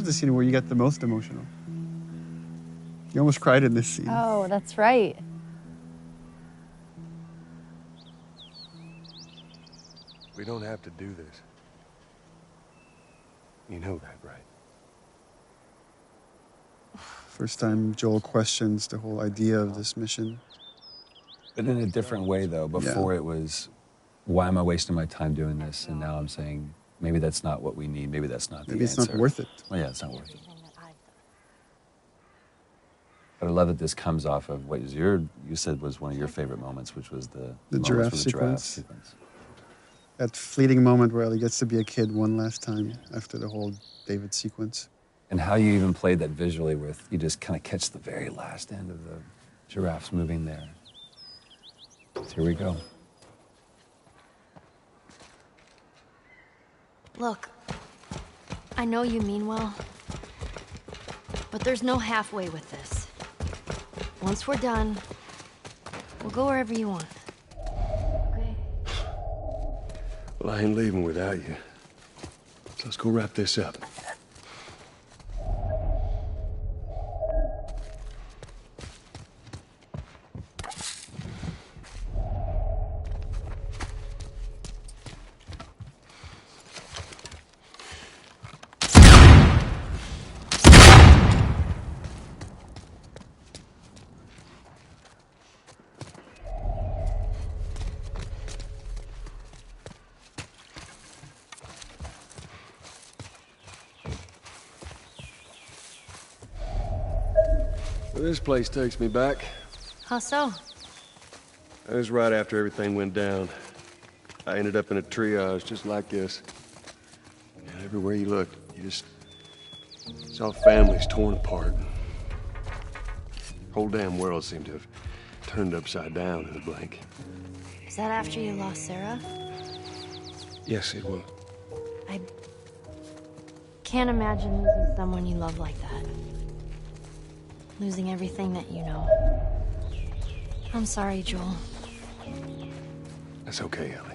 the scene where you get the most emotional. You almost cried in this scene. Oh, that's right. We don't have to do this. You know that, right? First time Joel questions the whole idea of this mission. But in a different way, though. Before it was, why am I wasting my time doing this? And now I'm saying, maybe that's not what we need. Maybe that's not the Maybe it's answer. not worth it. Well, yeah, it's not worth it. But I love that this comes off of what you said was one of your favorite moments, which was the moments giraffe with sequence. That fleeting moment where Ellie gets to be a kid one last time after the whole David sequence. And how you even played that visually with, you just kind of catch the very last end of the giraffes moving there. So here we go. Look, I know you mean well, but there's no halfway with this. Once we're done, we'll go wherever you want. Okay? Well, I ain't leaving without you. So let's go wrap this up. Well, this place takes me back. How so? That was right after everything went down. I ended up in a triage just like this. And everywhere you looked, you just saw families torn apart. The whole damn world seemed to have turned upside down in a blink. Is that after you lost Sarah? Yes, it was. I can't imagine losing someone you love like that. Losing everything that you know. I'm sorry, Joel. That's okay, Ellie.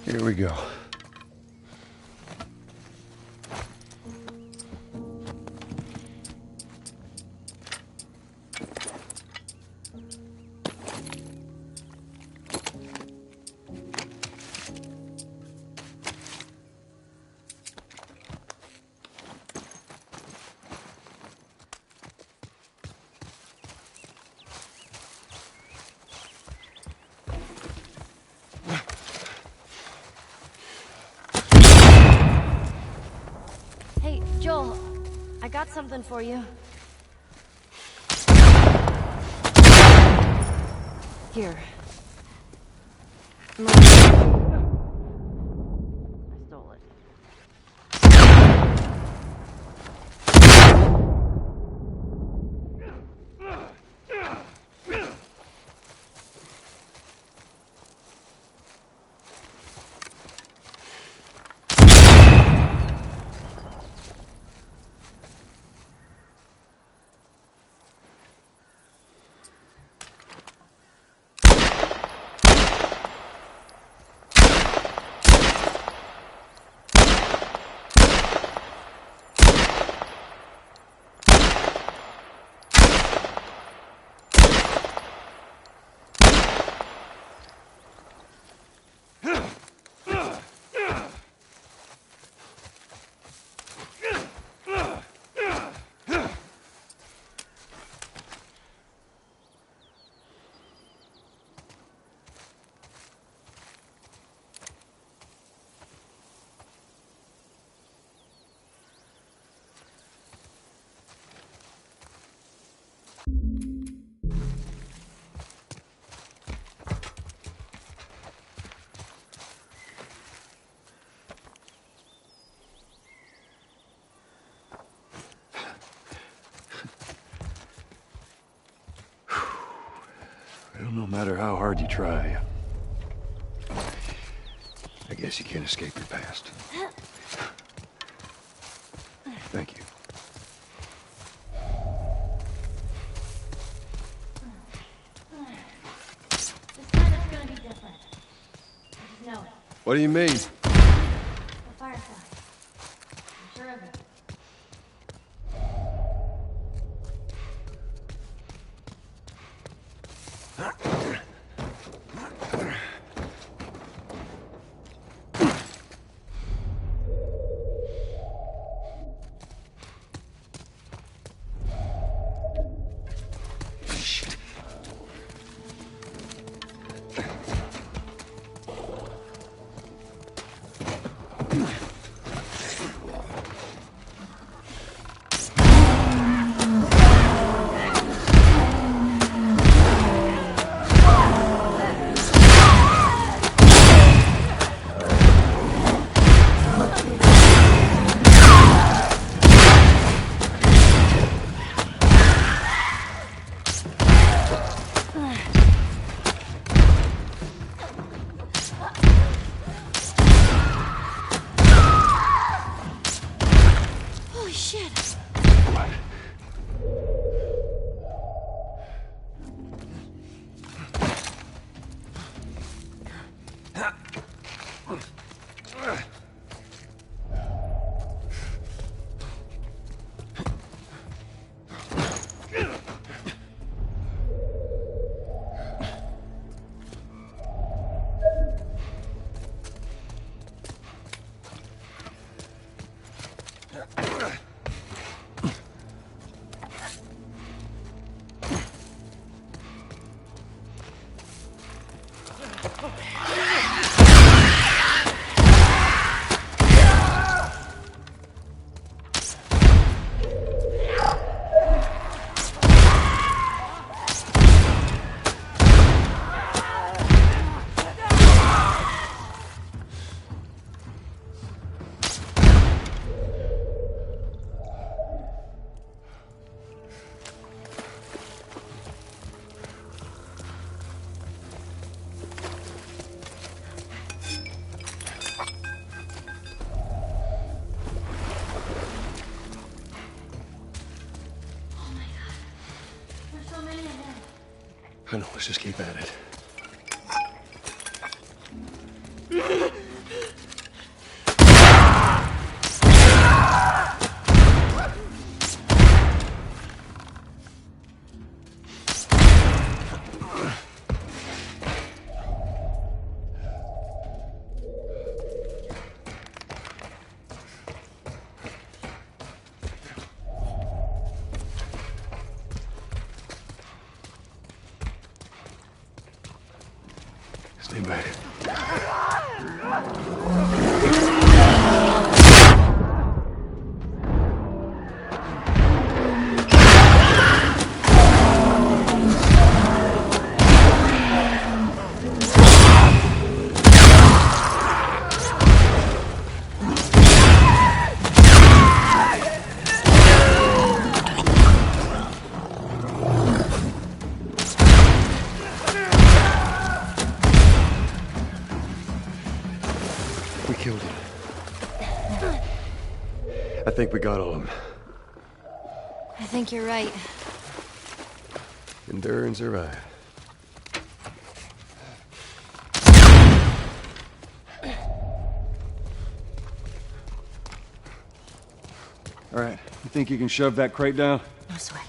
Here we go. Hey, Joel, I got something for you. Here. I stole it. Well, no matter how hard you try, I guess you can't escape your past. Thank you. This time it's gonna be different. I just know it. What do you mean? The Firefly. I'm sure of it. Holy shit! I know, let's just keep at it. Stay back. We killed him. I think we got all of them. I think you're right. Endure and survive. All right, you think you can shove that crate down? No sweat.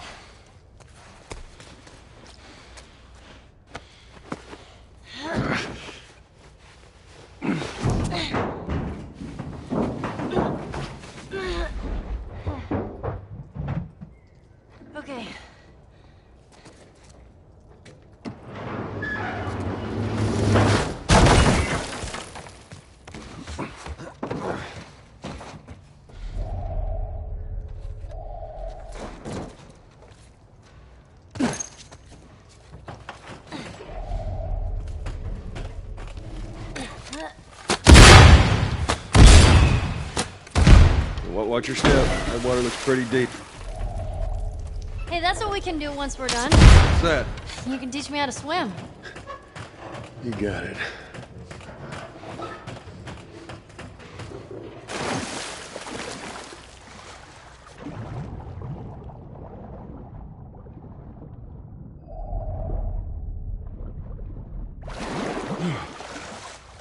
Okay. Watch your step. That water looks pretty deep. Hey, that's what we can do once we're done. What's that? You can teach me how to swim. You got it.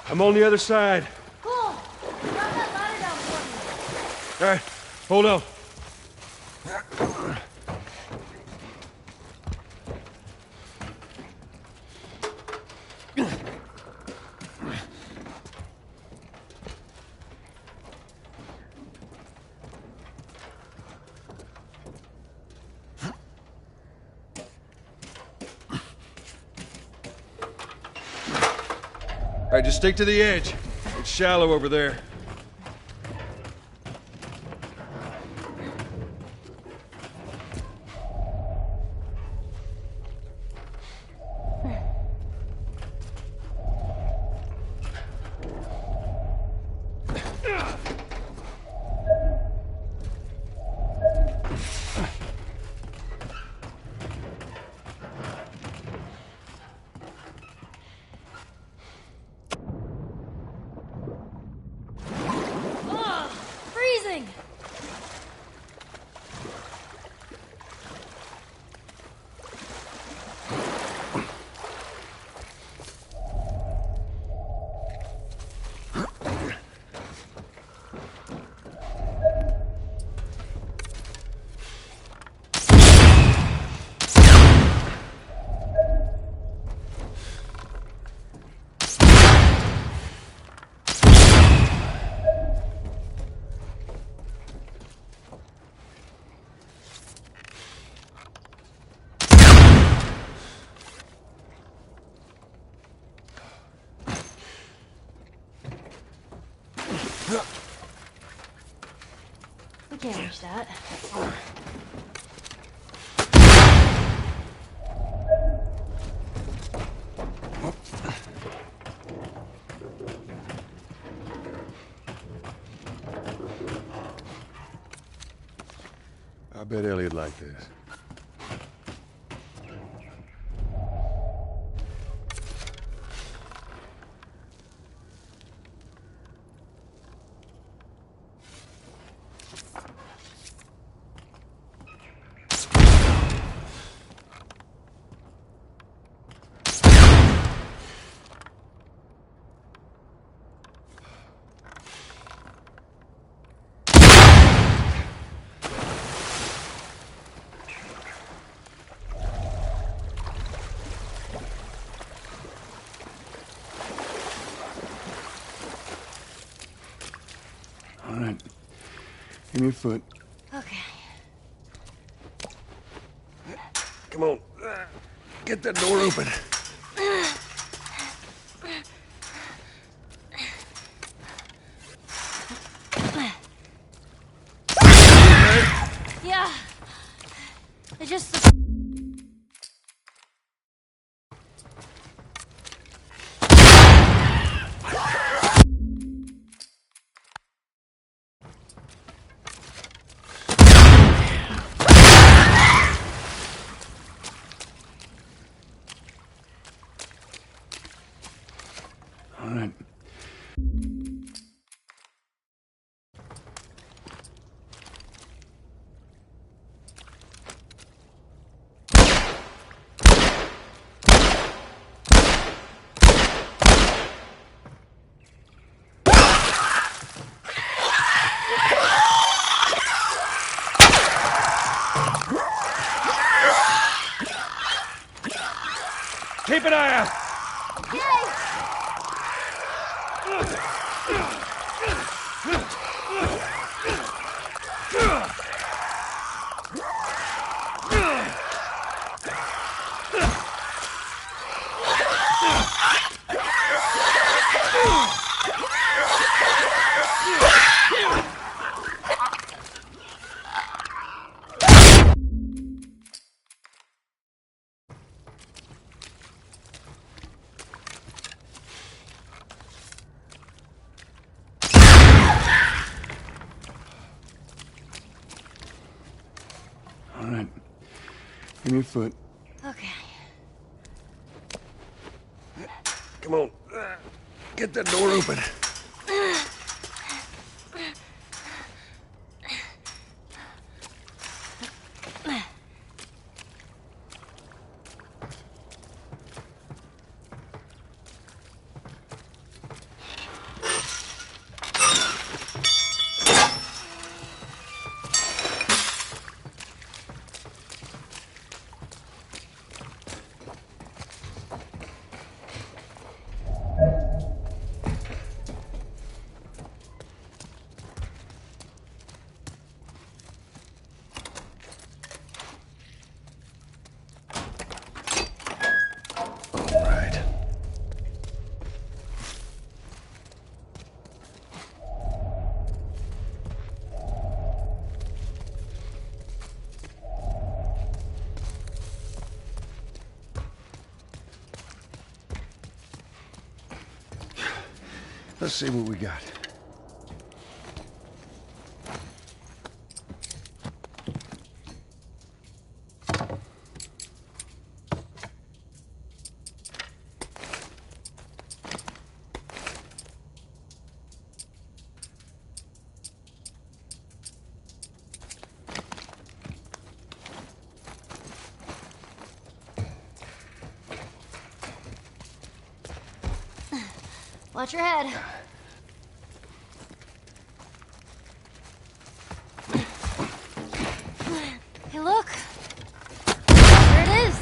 I'm on the other side. Cool. Drop that ladder down for me. All right, hold on. All right, just stick to the edge. It's shallow over there. Ugh, freezing. We can't reach that. I bet Elliot liked this. All right. Give me your foot. Okay. Come on. Get that door open. Yeah. I just... All right. Keep an eye out. me a foot. Okay. Come on. Get that door open. All right. Let's see what we got. Watch your head. Hey, look. There it is.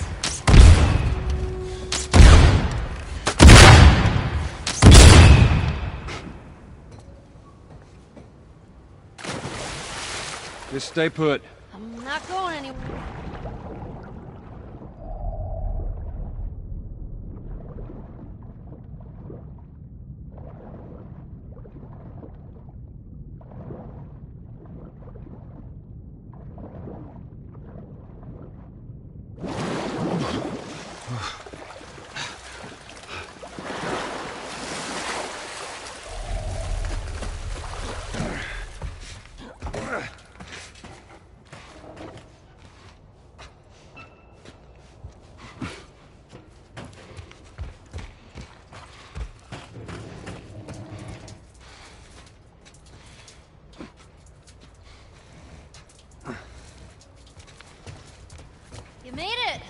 Just stay put. I'm not going anywhere. You made it!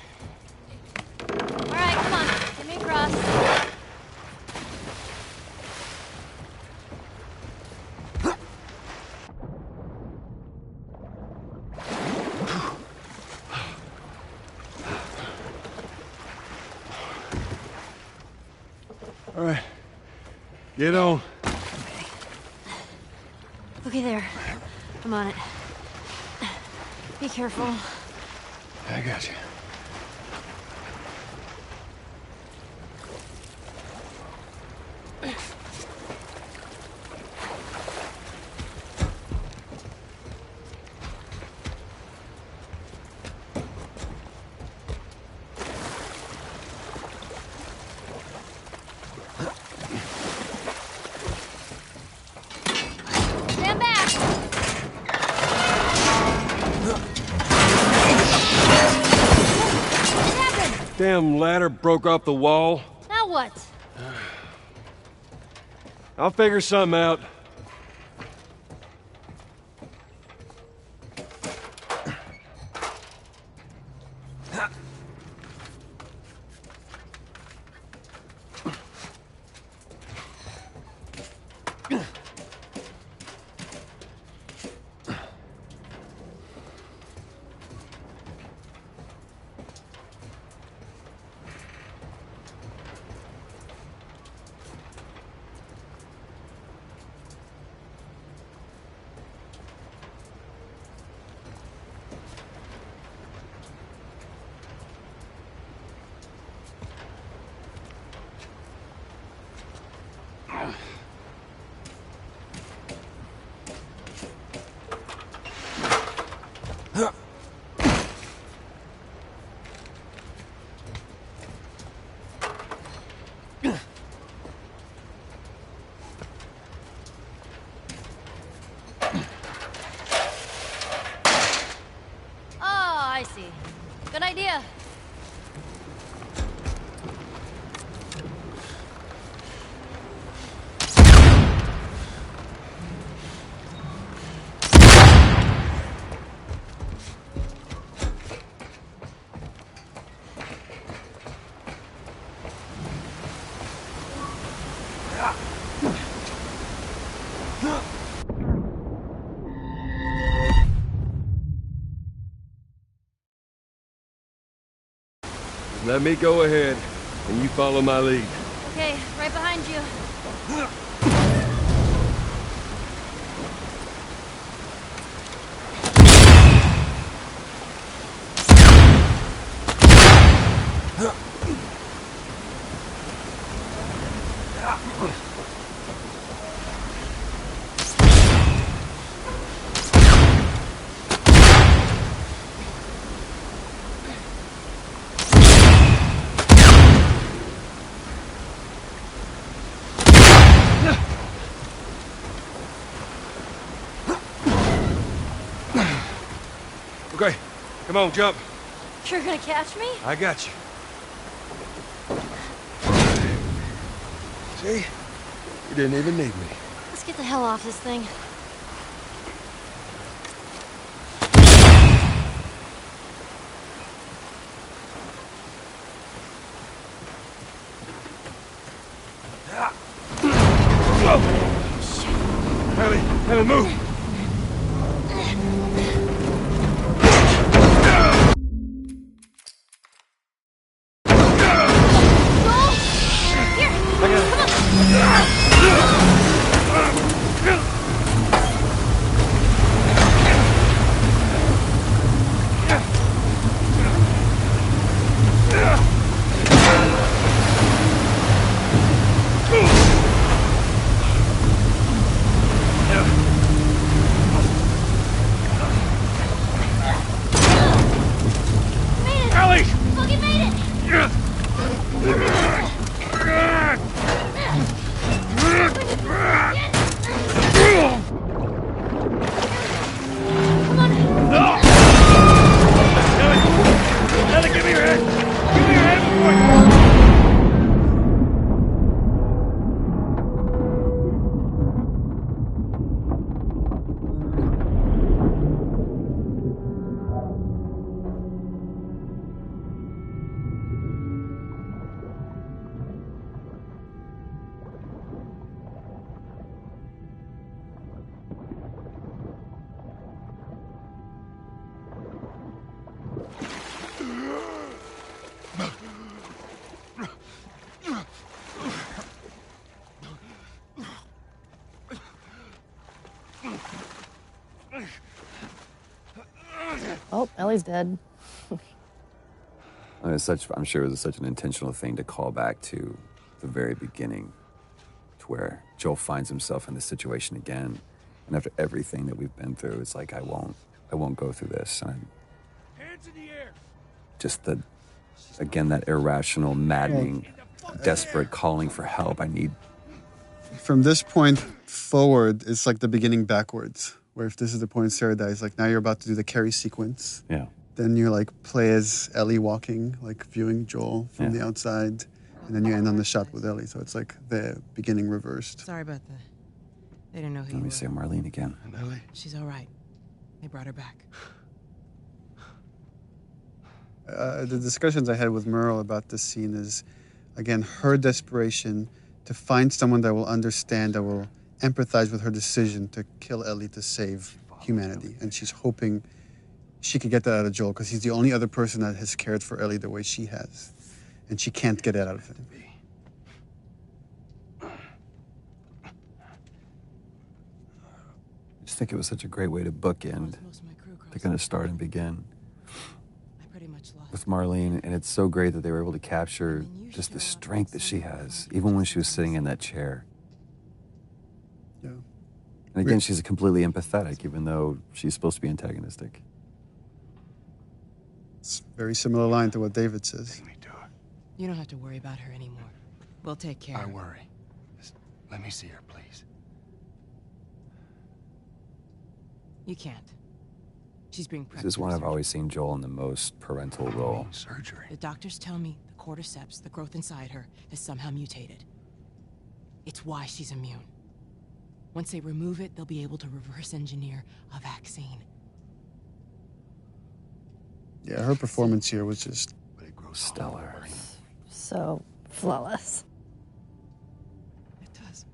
Alright, come on. Get me across. All right. Get on. Okay, there. I'm on it. Be careful. I got you. Stand back! What happened? Damn ladder broke off the wall. Now what? I'll figure something out. Let me go ahead, and you follow my lead. Okay, right behind you. Okay, come on, jump. You're gonna catch me? I got you. See? You didn't even need me. Let's get the hell off this thing. Ellie, move! Oh, Ellie's dead. And I'm sure it was such an intentional thing to call back to the very beginning, to where Joel finds himself in this situation again, and after everything that we've been through, it's like I won't go through this. And Hands in the air. just that irrational, maddening, desperate calling for help. I need. From this point forward, it's like the beginning backwards. Where if this is the point Sarah dies, like now you're about to do the Carrie sequence. Yeah. Then you like play as Ellie walking, like viewing Joel from the outside, and then you end on the shot with Ellie. So it's like the beginning reversed. Sorry about that. They didn't know who Let you me were. say Marlene again. And Ellie? She's all right. They brought her back. The discussions I had with Merle about this scene is, again, her desperation to find someone that will understand, that will empathize with her decision to kill Ellie to save humanity. And she's hoping she could get that out of Joel because he's the only other person that has cared for Ellie the way she has. And she can't get that out of him. I just think it was such a great way to bookend, to kind of start and begin with Marlene. And it's so great that they were able to capture just the strength that she has, even when she was sitting in that chair. Yeah. And again, she's completely empathetic, even though she's supposed to be antagonistic. It's a very similar line to what David says. You don't have to worry about her anymore. We'll take care of her. I worry. Just let me see her, please. You can't. She's being prepped. This is for when I've surgery. always seen Joel in the most parental role. Surgery. The doctors tell me the cordyceps, the growth inside her, has somehow mutated. It's why she's immune. Once they remove it, they'll be able to reverse engineer a vaccine. Yeah, her performance here was just stellar. So flawless. It does.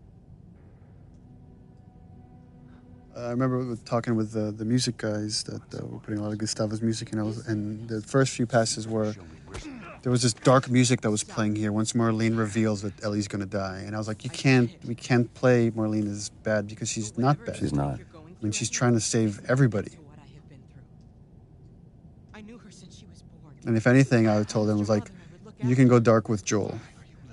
I remember talking with the music guys that were putting a lot of Gustavo's music, and the first few passes were there was this dark music that was playing here once Marlene reveals that Ellie's gonna die, and I was like, we can't play Marlene as bad because she's not bad. She's not. I mean, she's trying to save everybody. And if anything, I told him was like, you can go dark with Joel,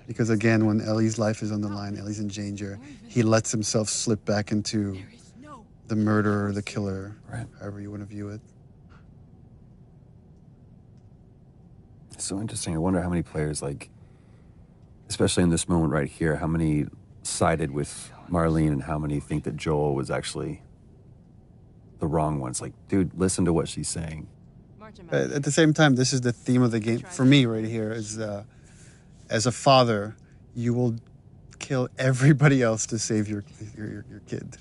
because again, when Ellie's life is on the line, Ellie's in danger, he lets himself slip back into the murderer, the killer, right, however you want to view it. It's so interesting. I wonder how many players, like, especially in this moment right here, how many sided with Marlene and how many think that Joel was actually the wrong one. It's like, dude, listen to what she's saying. But at the same time, this is the theme of the game for me right here. Is as a father, you will kill everybody else to save your kid,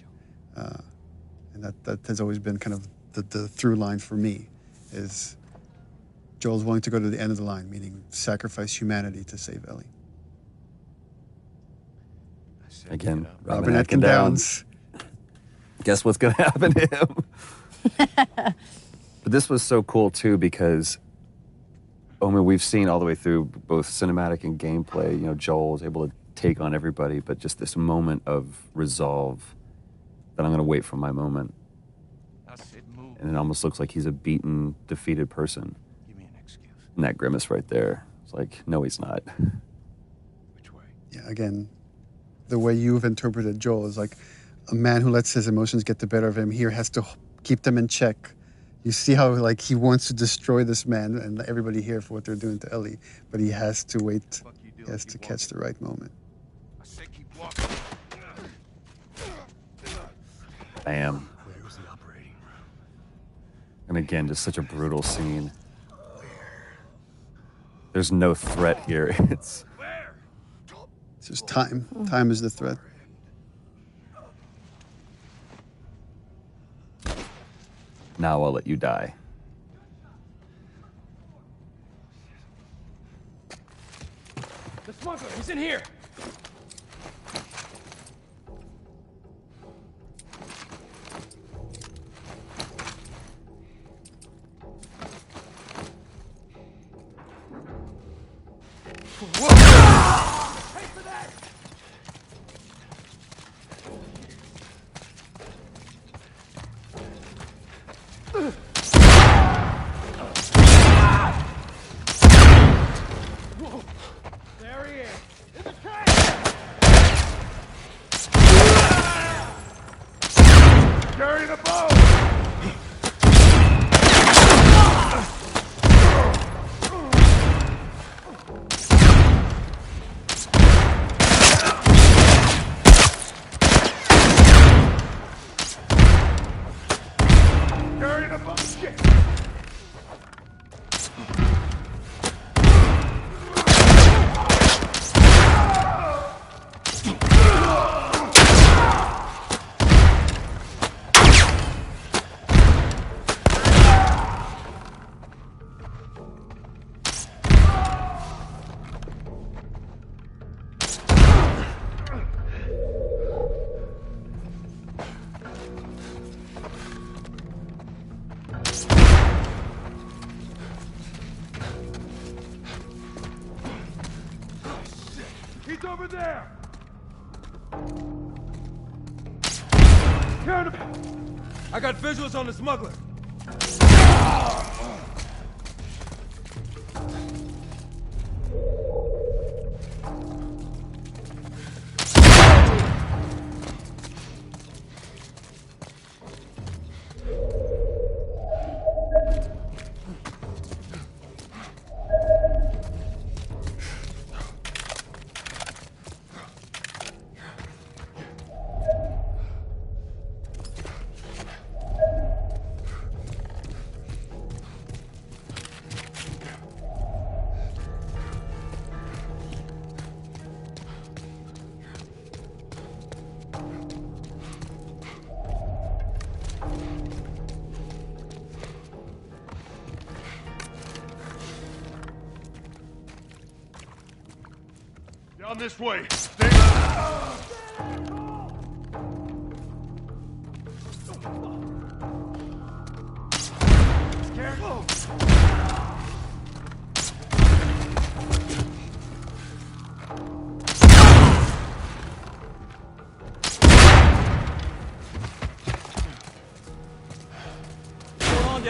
and that has always been kind of the through line for me. Is Joel's willing to go to the end of the line, meaning sacrifice humanity to save Ellie. Again, Robin Atkin Downes. Guess what's going to happen to him? But this was so cool, too, because, I mean, we've seen all the way through both cinematic and gameplay, you know, Joel was able to take on everybody, but just this moment of resolve that I'm going to wait for my moment. And it almost looks like he's a beaten, defeated person. Give me an excuse. And that grimace right there, it's like, no, he's not. Which way? Yeah, again, the way you've interpreted Joel is like a man who lets his emotions get the better of him here has to keep them in check. You see how like he wants to destroy this man and everybody here for what they're doing to Ellie, but he has to wait. He has to catch the right moment. I said keep walking. Bam. Where's the operating room? And again, just such a brutal scene. There's no threat here. It's just time. Time is the threat. Now I'll let you die. The smuggler, he's in here! There he is! In the train! Carry the boat! Carry the boat! Shit. He's over there! I got visuals on the smuggler. Down this way. Stay. Careful.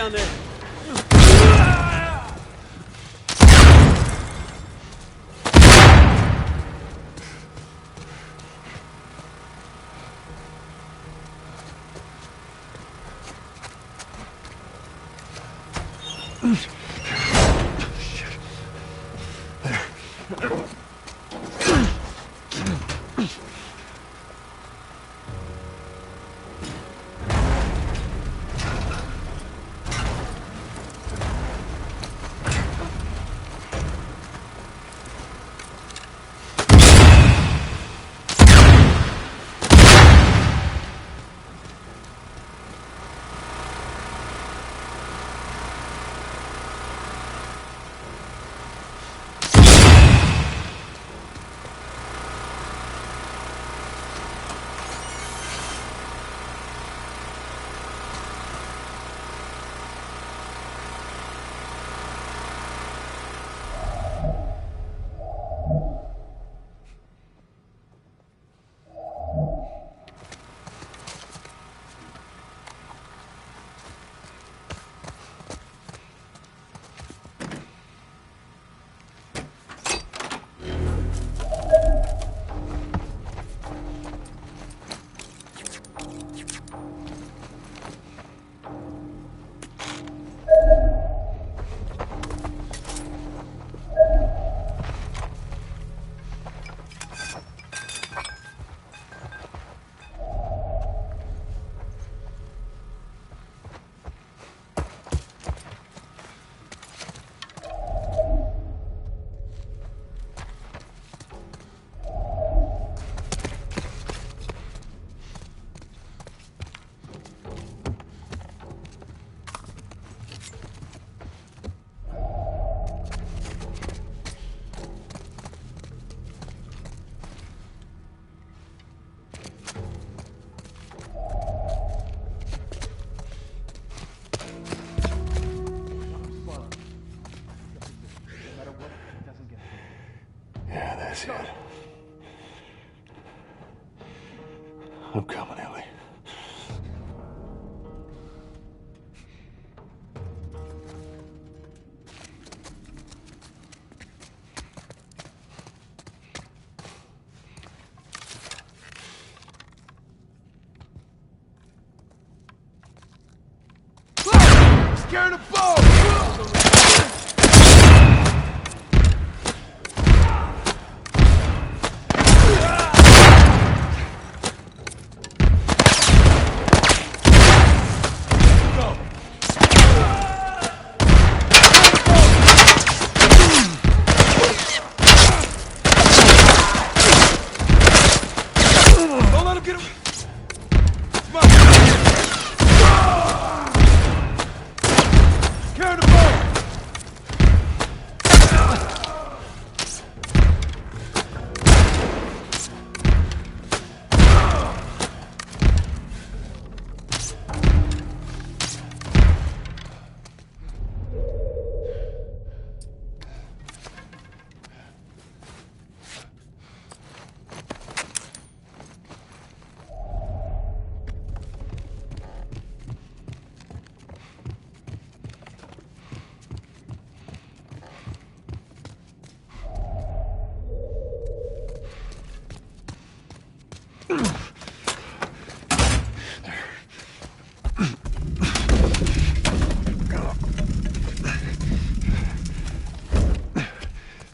down there. Yeah, that's it. I'm coming, Ellie. Scaring a boat! Don't let him get away! Come on! Scaring a boat!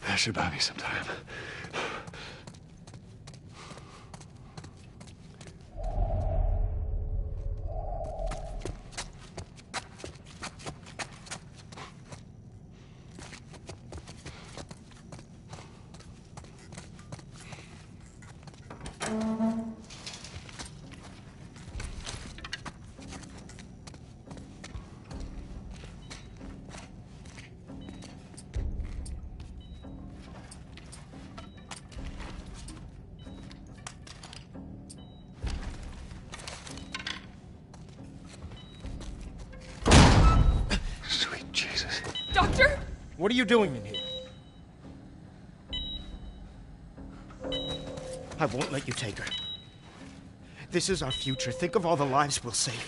That should buy me some time. Sweet Jesus. Doctor? What are you doing in here? I won't let you take her. This is our future. Think of all the lives we'll save.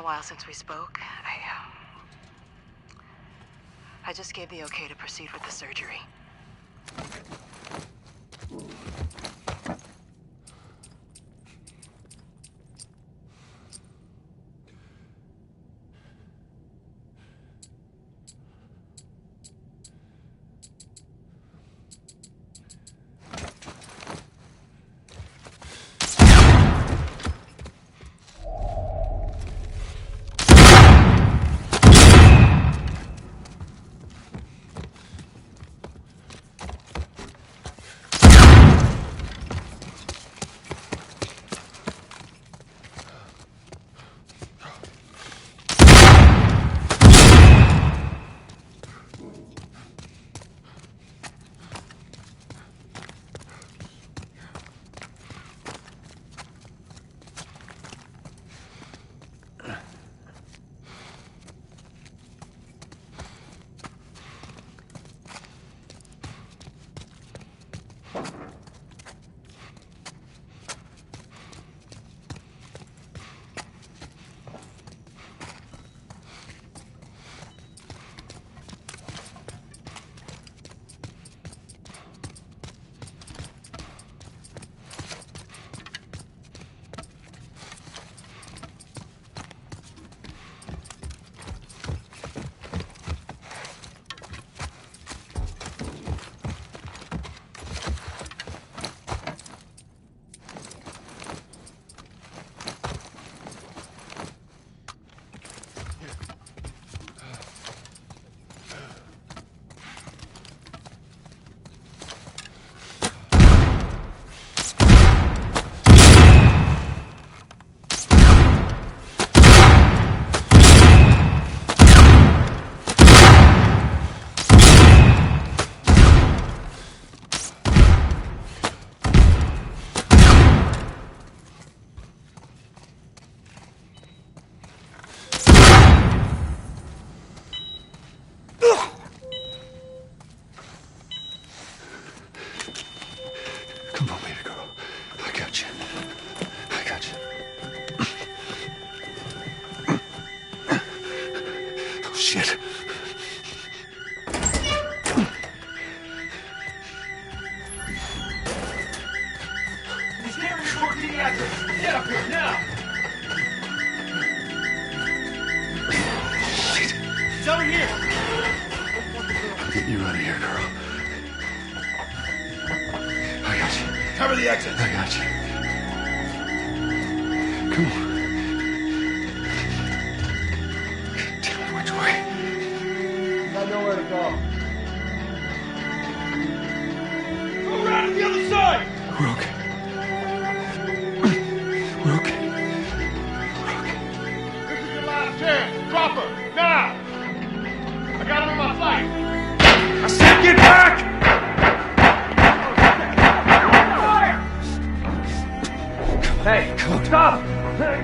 while since we spoke. I just gave the okay to proceed with the surgery. Come on, baby girl. I got you. I got you. Oh, shit. Get up here now! Shit. He's over here! I'm getting you out of here, girl. I got you. Cover the exit! I got you. Come on. Tell me which way. I know where to go. Go around to the other side! We're okay. We're okay. We're okay. This is your last chance. Drop her, now! I got him in my sight. I said get back! Hey, stop! Hey.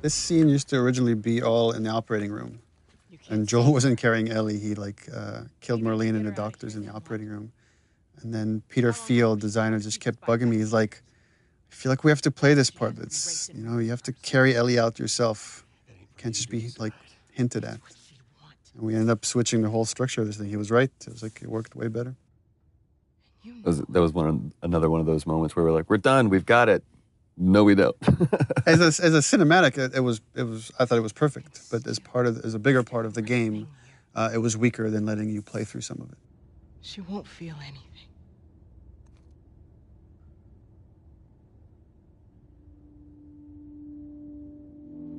This scene used to originally be all in the operating room. And Joel wasn't carrying Ellie. He killed Marlene and the doctors in the operating room. And then Peter Field, designer, just kept bugging me. He's like, I feel like we have to play this part. It's, you have to carry Ellie out yourself. You can't just be hinted at. And we ended up switching the whole structure of this thing. He was right. It was it worked way better. That was another one of those moments where we're like, we're done, we've got it. No, we don't. As a cinematic, it was. I thought it was perfect. But as a bigger part of the game, it was weaker than letting you play through some of it. She won't feel anything.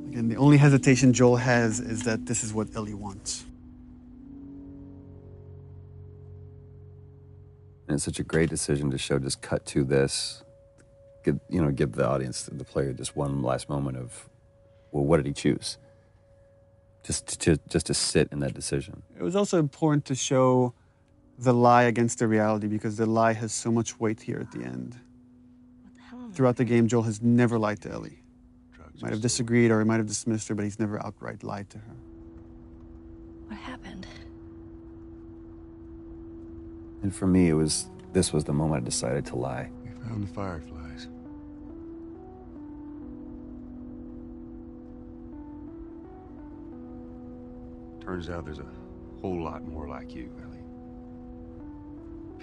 Again, the only hesitation Joel has is that this is what Ellie wants. And it's such a great decision to show, just cut to this. Give the audience, the player, just one last moment of, well, what did he choose? Just to sit in that decision. It was also important to show the lie against the reality, because the lie has so much weight here at the end. What the hell am I Throughout the game, Joel has never lied to Ellie. Drugs He might have are so- disagreed or he might have dismissed her, but he's never outright lied to her. What happened? And for me, this was the moment I decided to lie. We found the fireflies. Turns out there's a whole lot more like you, Ellie.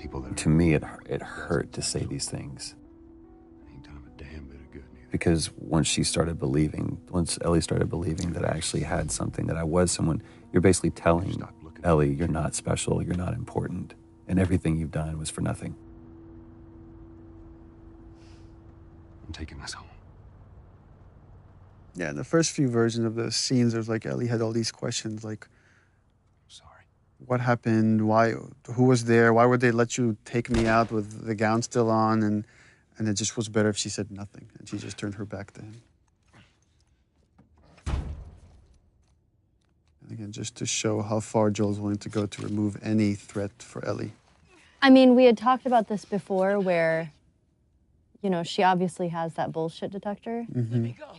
People that To me, it hurt to say these things. ain't done a damn bit of good neither. Because once Ellie started believing that I actually had something, that I was someone, you're basically telling Stop looking. Ellie, you're not special, you're not important, and everything you've done was for nothing. I'm taking us home. Yeah, in the first few versions of the scenes, there's like Ellie had all these questions like, Sorry. what happened? Why? Who was there? Why would they let you take me out with the gown still on? And it just was better if she said nothing and she just turned her back to him. And again, just to show how far Joel's willing to go to remove any threat for Ellie. I mean, we had talked about this before where, you know, she obviously has that bullshit detector. Let me go.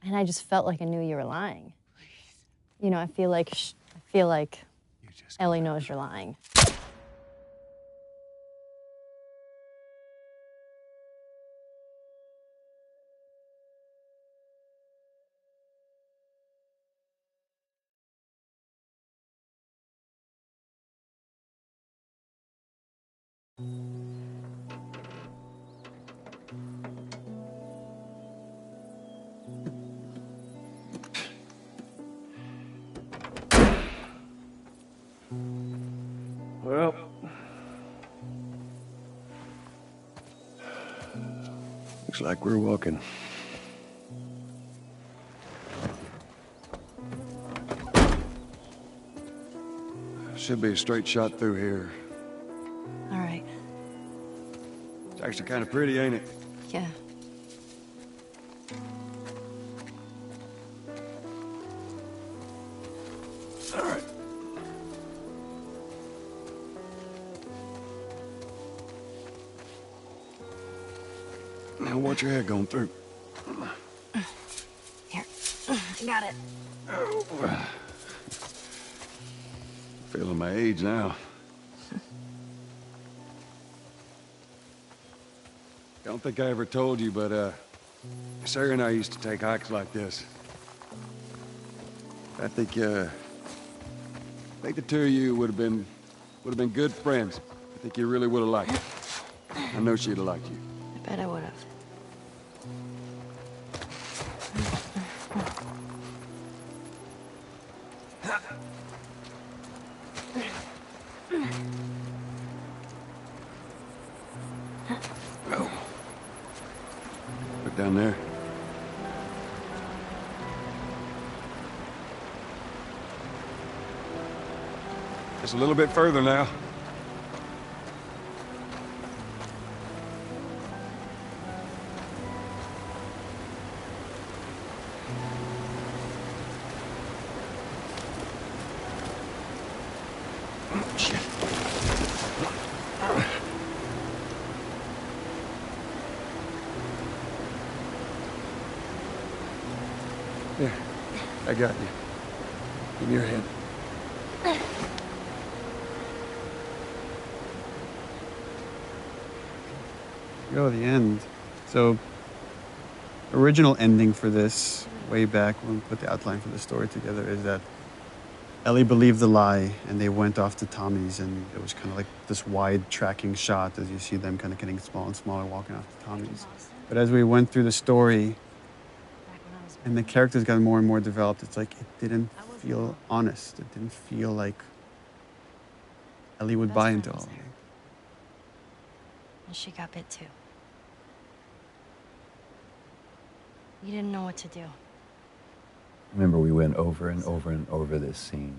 And I just felt like I knew you were lying. You know, I feel like You just Ellie knows you're lying. Well, looks like we're walking. Should be a straight shot through here. All right. It's actually kind of pretty, ain't it? Yeah. All right. Now watch your head going through. Here. I got it. Feeling my age now. Don't think I ever told you, but Sarah and I used to take hikes like this. I think the two of you would have been good friends. I think you really would have liked it. I know she'd have liked you. I bet I would have. Oh. Look down there. Just a little bit further now. Shit. Here, I got you. Give me your hand. Go to the end. So, original ending for this, way back when we put the outline for the story together, is that Ellie believed the lie and they went off to Tommy's, and it was kind of like this wide tracking shot as you see them kind of getting smaller and smaller walking off to Tommy's. But as we went through the story and the characters got more and more developed, it's like it didn't feel honest. It didn't feel like Ellie would buy into all of it. And she got bit too. You didn't know what to do. Remember, we went over and over and over this scene.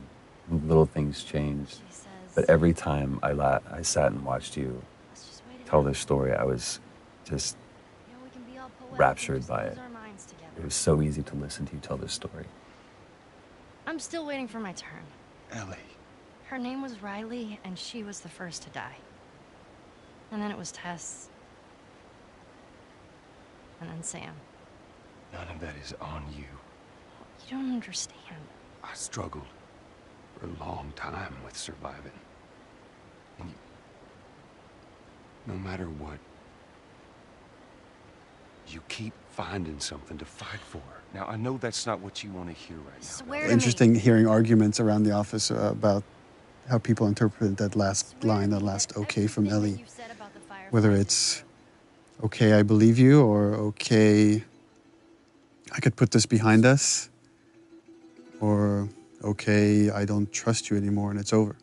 Little things changed. She says, But every time I sat and watched you let's just wait it tell out. this story, I was just You know, we can be all poetic raptured and just by lose it. our minds together. It was so easy to listen to you tell this story. I'm still waiting for my turn. Ellie, Her name was Riley, and she was the first to die. And then it was Tess. And then Sam. None of that is on you. You don't understand. I struggled for a long time with surviving. And no matter what, you keep finding something to fight for. Now, I know that's not what you want to hear right now. Swear to me. Interesting hearing arguments around the office about how people interpret that last Swear line, to that me last that okay from everything that Ellie. you've said about the Fireflies Whether is it's true. okay, I believe you, or okay, I could put this behind us, or okay, I don't trust you anymore and it's over.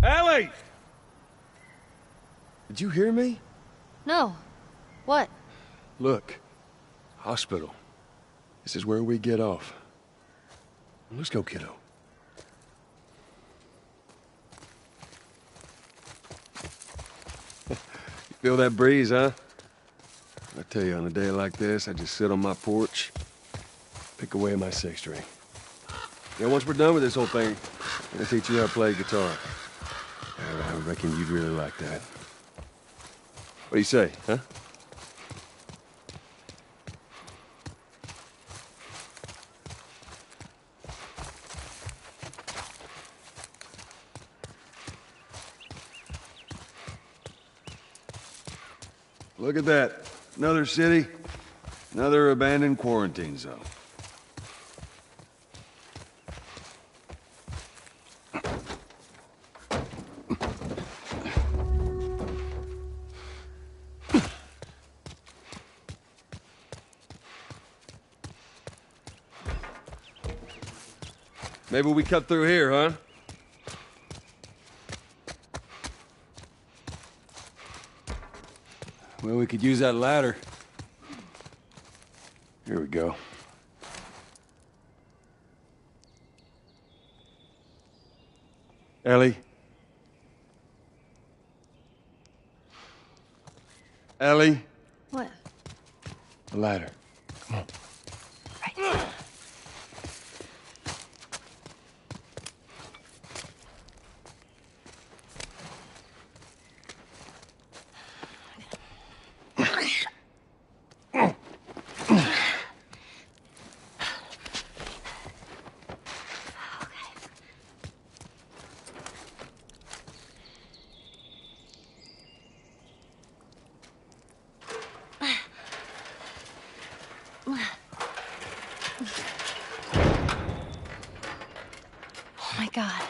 Ellie! Did you hear me? No. What? Look. Hospital. This is where we get off. Let's go, kiddo. You feel that breeze, huh? I tell you, on a day like this, I just sit on my porch, pick away my six string. Yeah, once we're done with this whole thing, I'm gonna teach you how to play guitar. I reckon you'd really like that. What do you say, huh? Look at that. Another city, another abandoned quarantine zone. Maybe we cut through here, huh? Well, we could use that ladder. Here we go. Ellie? Ellie? What? The ladder. Come on. Right. Oh my God.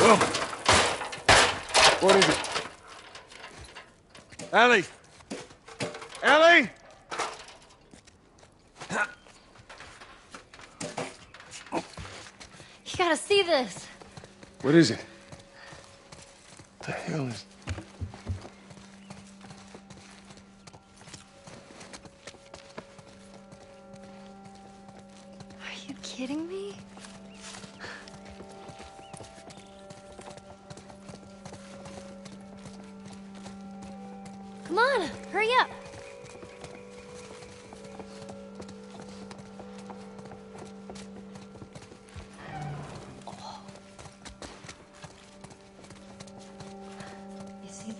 Whoa! What is it? Ellie! Ellie! You gotta see this. What is it? What the hell is... Are you kidding me? Come on, hurry up. You see this?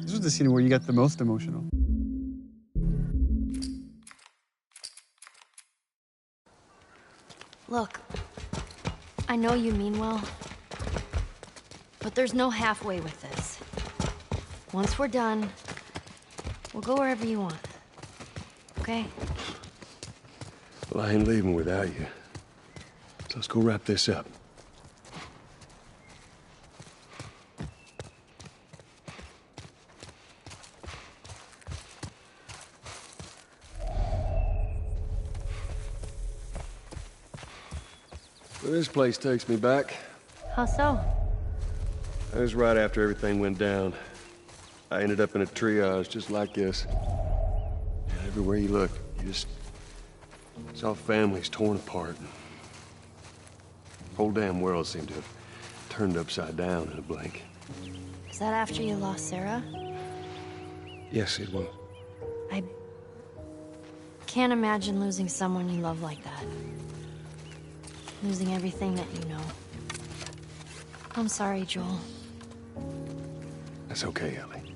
This was the scene where you got the most emotional. Look, I know you mean well, but there's no halfway with this. Once we're done, we'll go wherever you want. Okay? Well, I ain't leaving without you. So let's go wrap this up. This place takes me back. How so? It was right after everything went down. I ended up in a triage just like this. And everywhere you look, you just saw families torn apart. The whole damn world seemed to have turned upside down in a blink. Is that after you lost Sarah? Yes, it was. I can't imagine losing someone you love like that. Losing everything that you know. I'm sorry, Joel. That's okay, Ellie.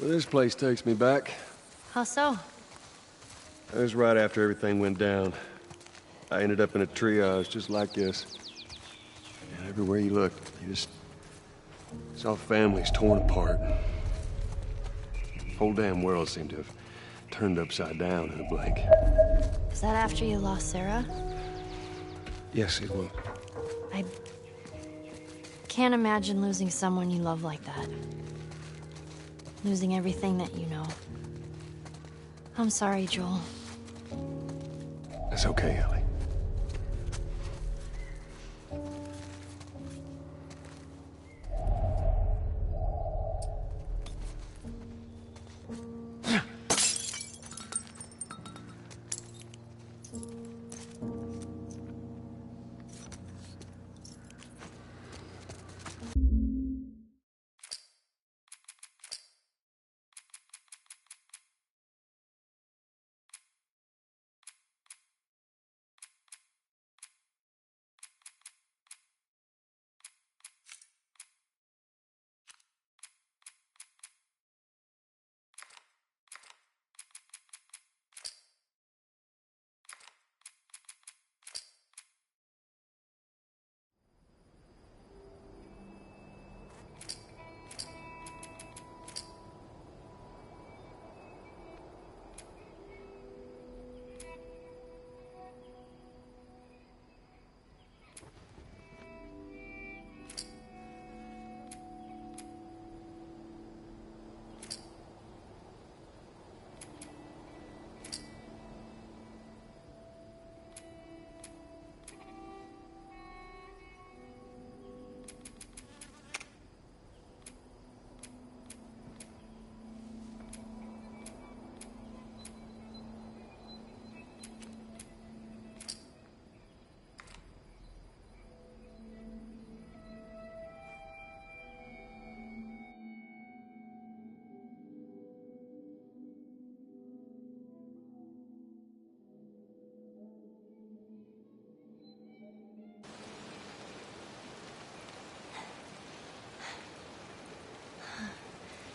Well, this place takes me back. How so? It was right after everything went down. I ended up in a triage just like this. And everywhere you look, you just saw families torn apart. The whole damn world seemed to have turned upside down in a blink. Is that after you lost Sarah? Yes, it was. I can't imagine losing someone you love like that. Losing everything that you know. I'm sorry, Joel. That's okay, Ellie.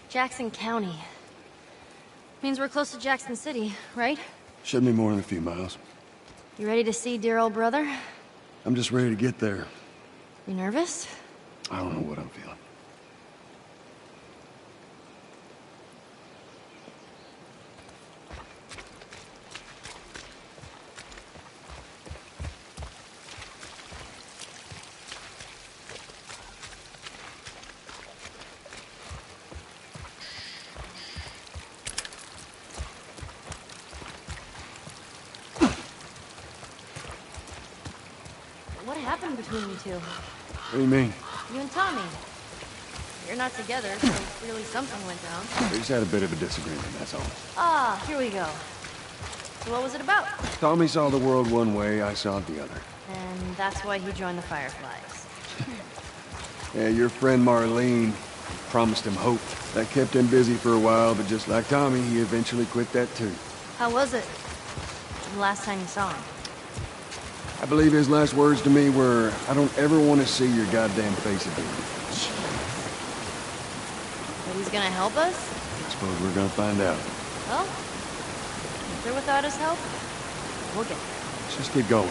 Jackson County. Means we're close to Jackson City, right? Shouldn't be more than a few miles. You ready to see dear old brother? I'm just ready to get there. You nervous? I don't know what I'm feeling. What happened between you two? What do you mean? You and Tommy. You're not together, so clearly something went down. We just had a bit of a disagreement, that's all. Ah, here we go. So what was it about? Tommy saw the world one way, I saw it the other. And that's why he joined the Fireflies. Yeah, your friend Marlene promised him hope. That kept him busy for a while, but just like Tommy, he eventually quit that too. How was it? The last time you saw him? I believe his last words to me were, I don't ever want to see your goddamn face again. But he's gonna help us? I suppose we're gonna find out. Well, if they're without his help, we'll get there. Let's just keep going.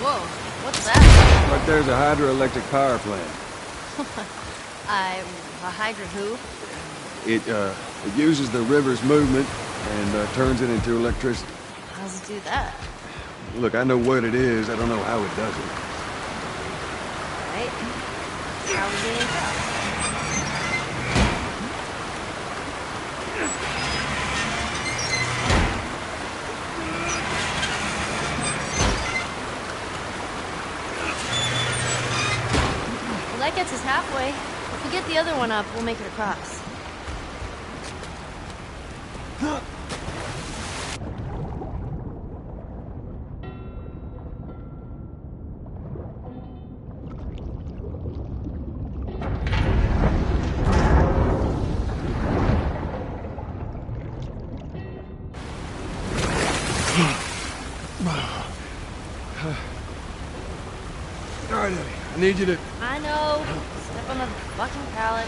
Whoa, what's that? Like there's a hydroelectric power plant. A Hydra who? It uses the river's movement and turns it into electricity. How does it do that? Look, I know what it is, I don't know how it does it. Right? How are we getting across? Well, that gets us halfway. If we get the other one up, we'll make it across. All right, Eddie, I need you to... I know. Step on the fucking pallet.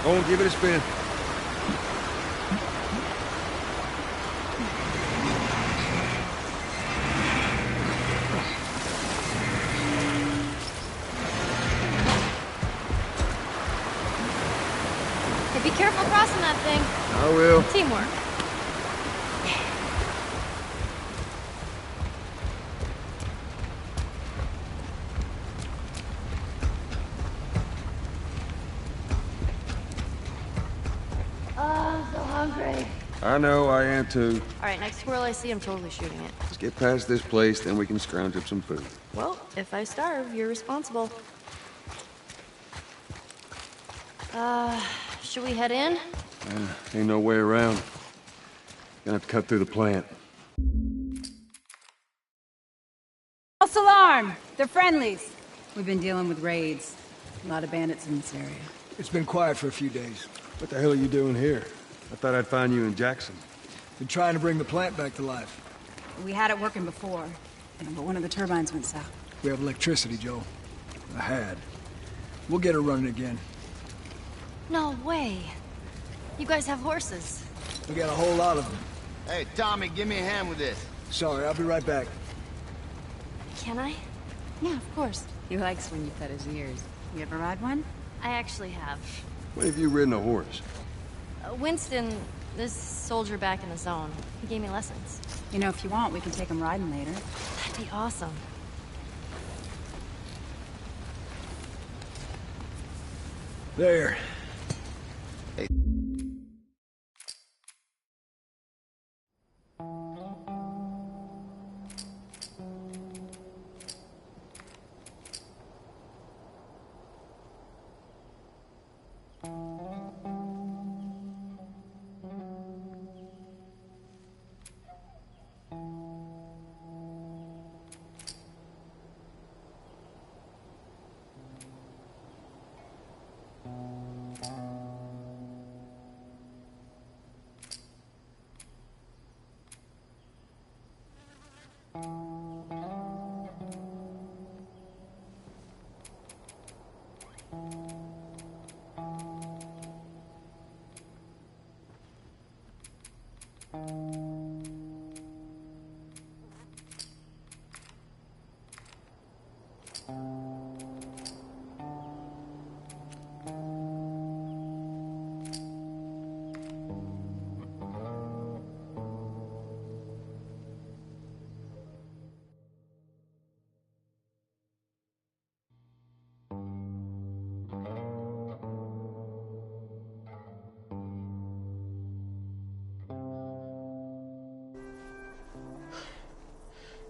Go on, give it a spin. Hey, be careful crossing that thing. I will. Teamwork. Oh, I'm so hungry. I know, I am too. All right, next squirrel I see, I'm totally shooting it. Let's get past this place, then we can scrounge up some food. Well, if I starve, you're responsible. Should we head in? Ain't no way around. Gonna have to cut through the plant. False alarm! They're friendlies. We've been dealing with raids. A lot of bandits in this area. It's been quiet for a few days. What the hell are you doing here? I thought I'd find you in Jackson. Been trying to bring the plant back to life. We had it working before, but one of the turbines went south. We have electricity, Joe. I had. We'll get her running again. No way. You guys have horses. We got a whole lot of them. Hey, Tommy, give me a hand with this. Sorry, I'll be right back. Can I? Yeah, of course. He likes when you pet his ears. You ever ride one? I actually have. When have you ridden a horse? Winston, this soldier back in the zone, he gave me lessons. You know, if you want, we can take him riding later. That'd be awesome. There.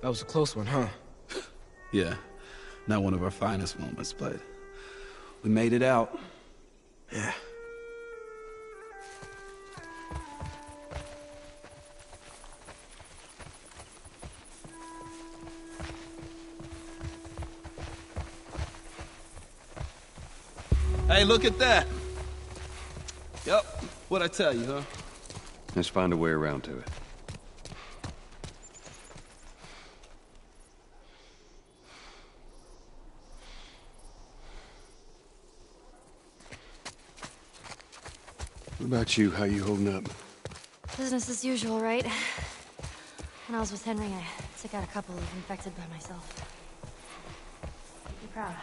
That was a close one, huh? Yeah, not one of our finest moments, but we made it out. Yeah. Hey, look at that. Yep, what'd I tell you, huh? Let's find a way around to it. What about you? How you holding up? Business as usual, right? When I was with Henry, I took out a couple of infected by myself. Be proud.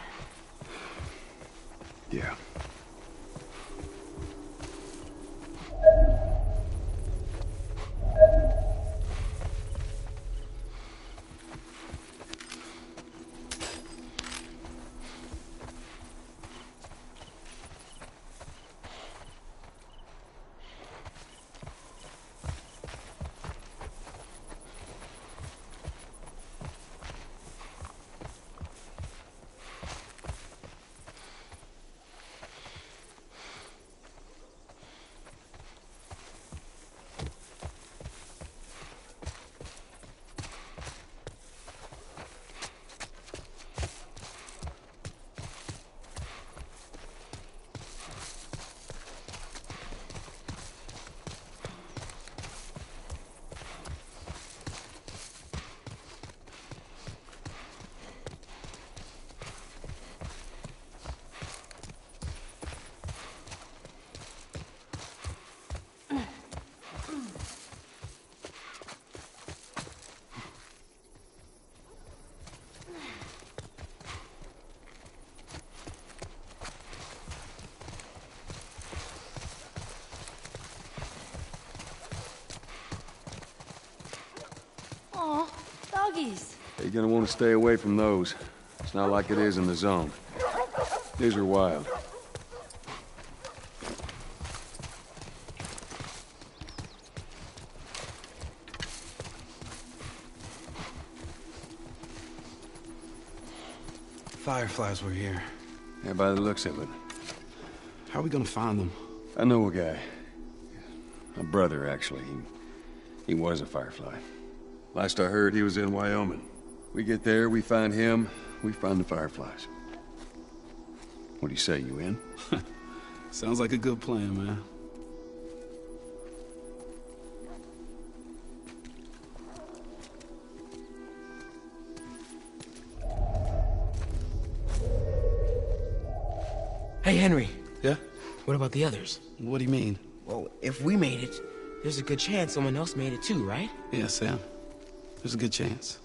Yeah. Aw, doggies. You're gonna want to stay away from those. It's not like it is in the zone. These are wild. Fireflies were here. Yeah, by the looks of it. How are we gonna find them? I know a guy. A brother, actually. He was a Firefly. Last I heard, he was in Wyoming. We get there, we find him, we find the Fireflies. What do you say, you in? Sounds like a good plan, man. Hey, Henry. Yeah? What about the others? What do you mean? Well, if we made it, there's a good chance someone else made it too, right? Yeah, Sam. There's a good chance.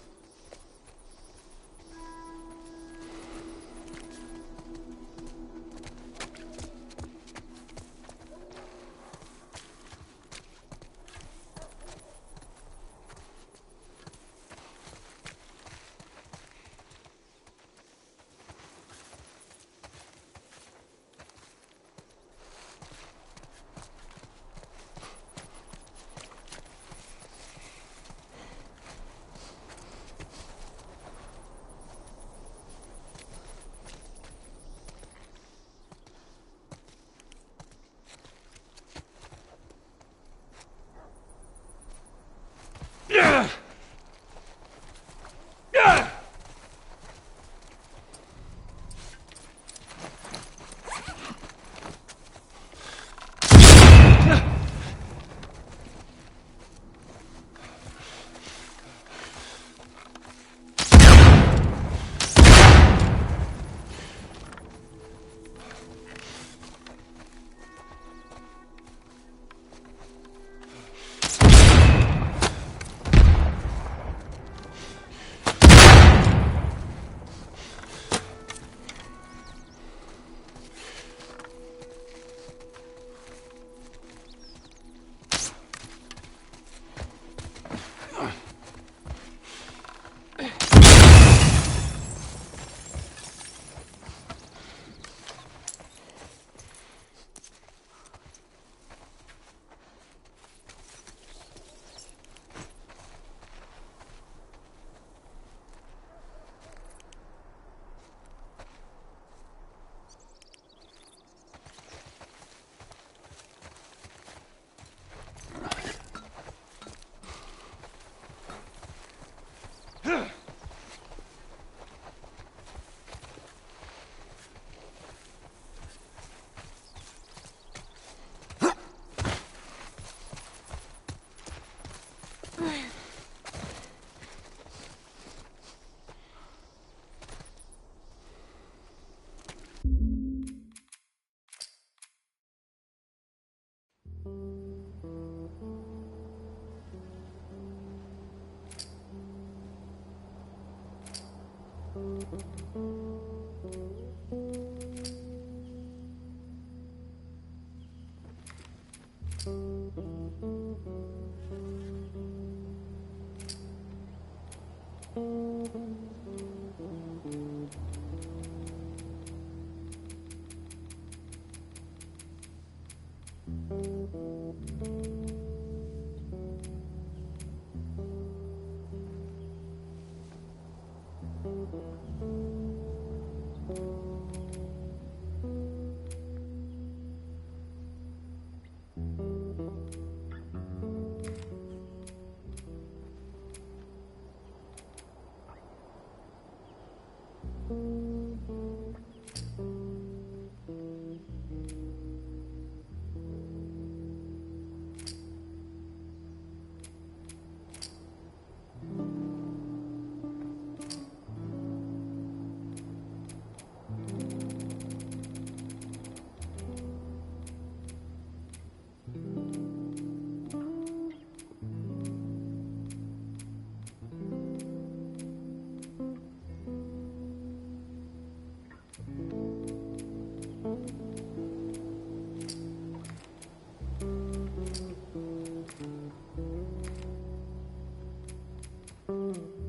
Mm.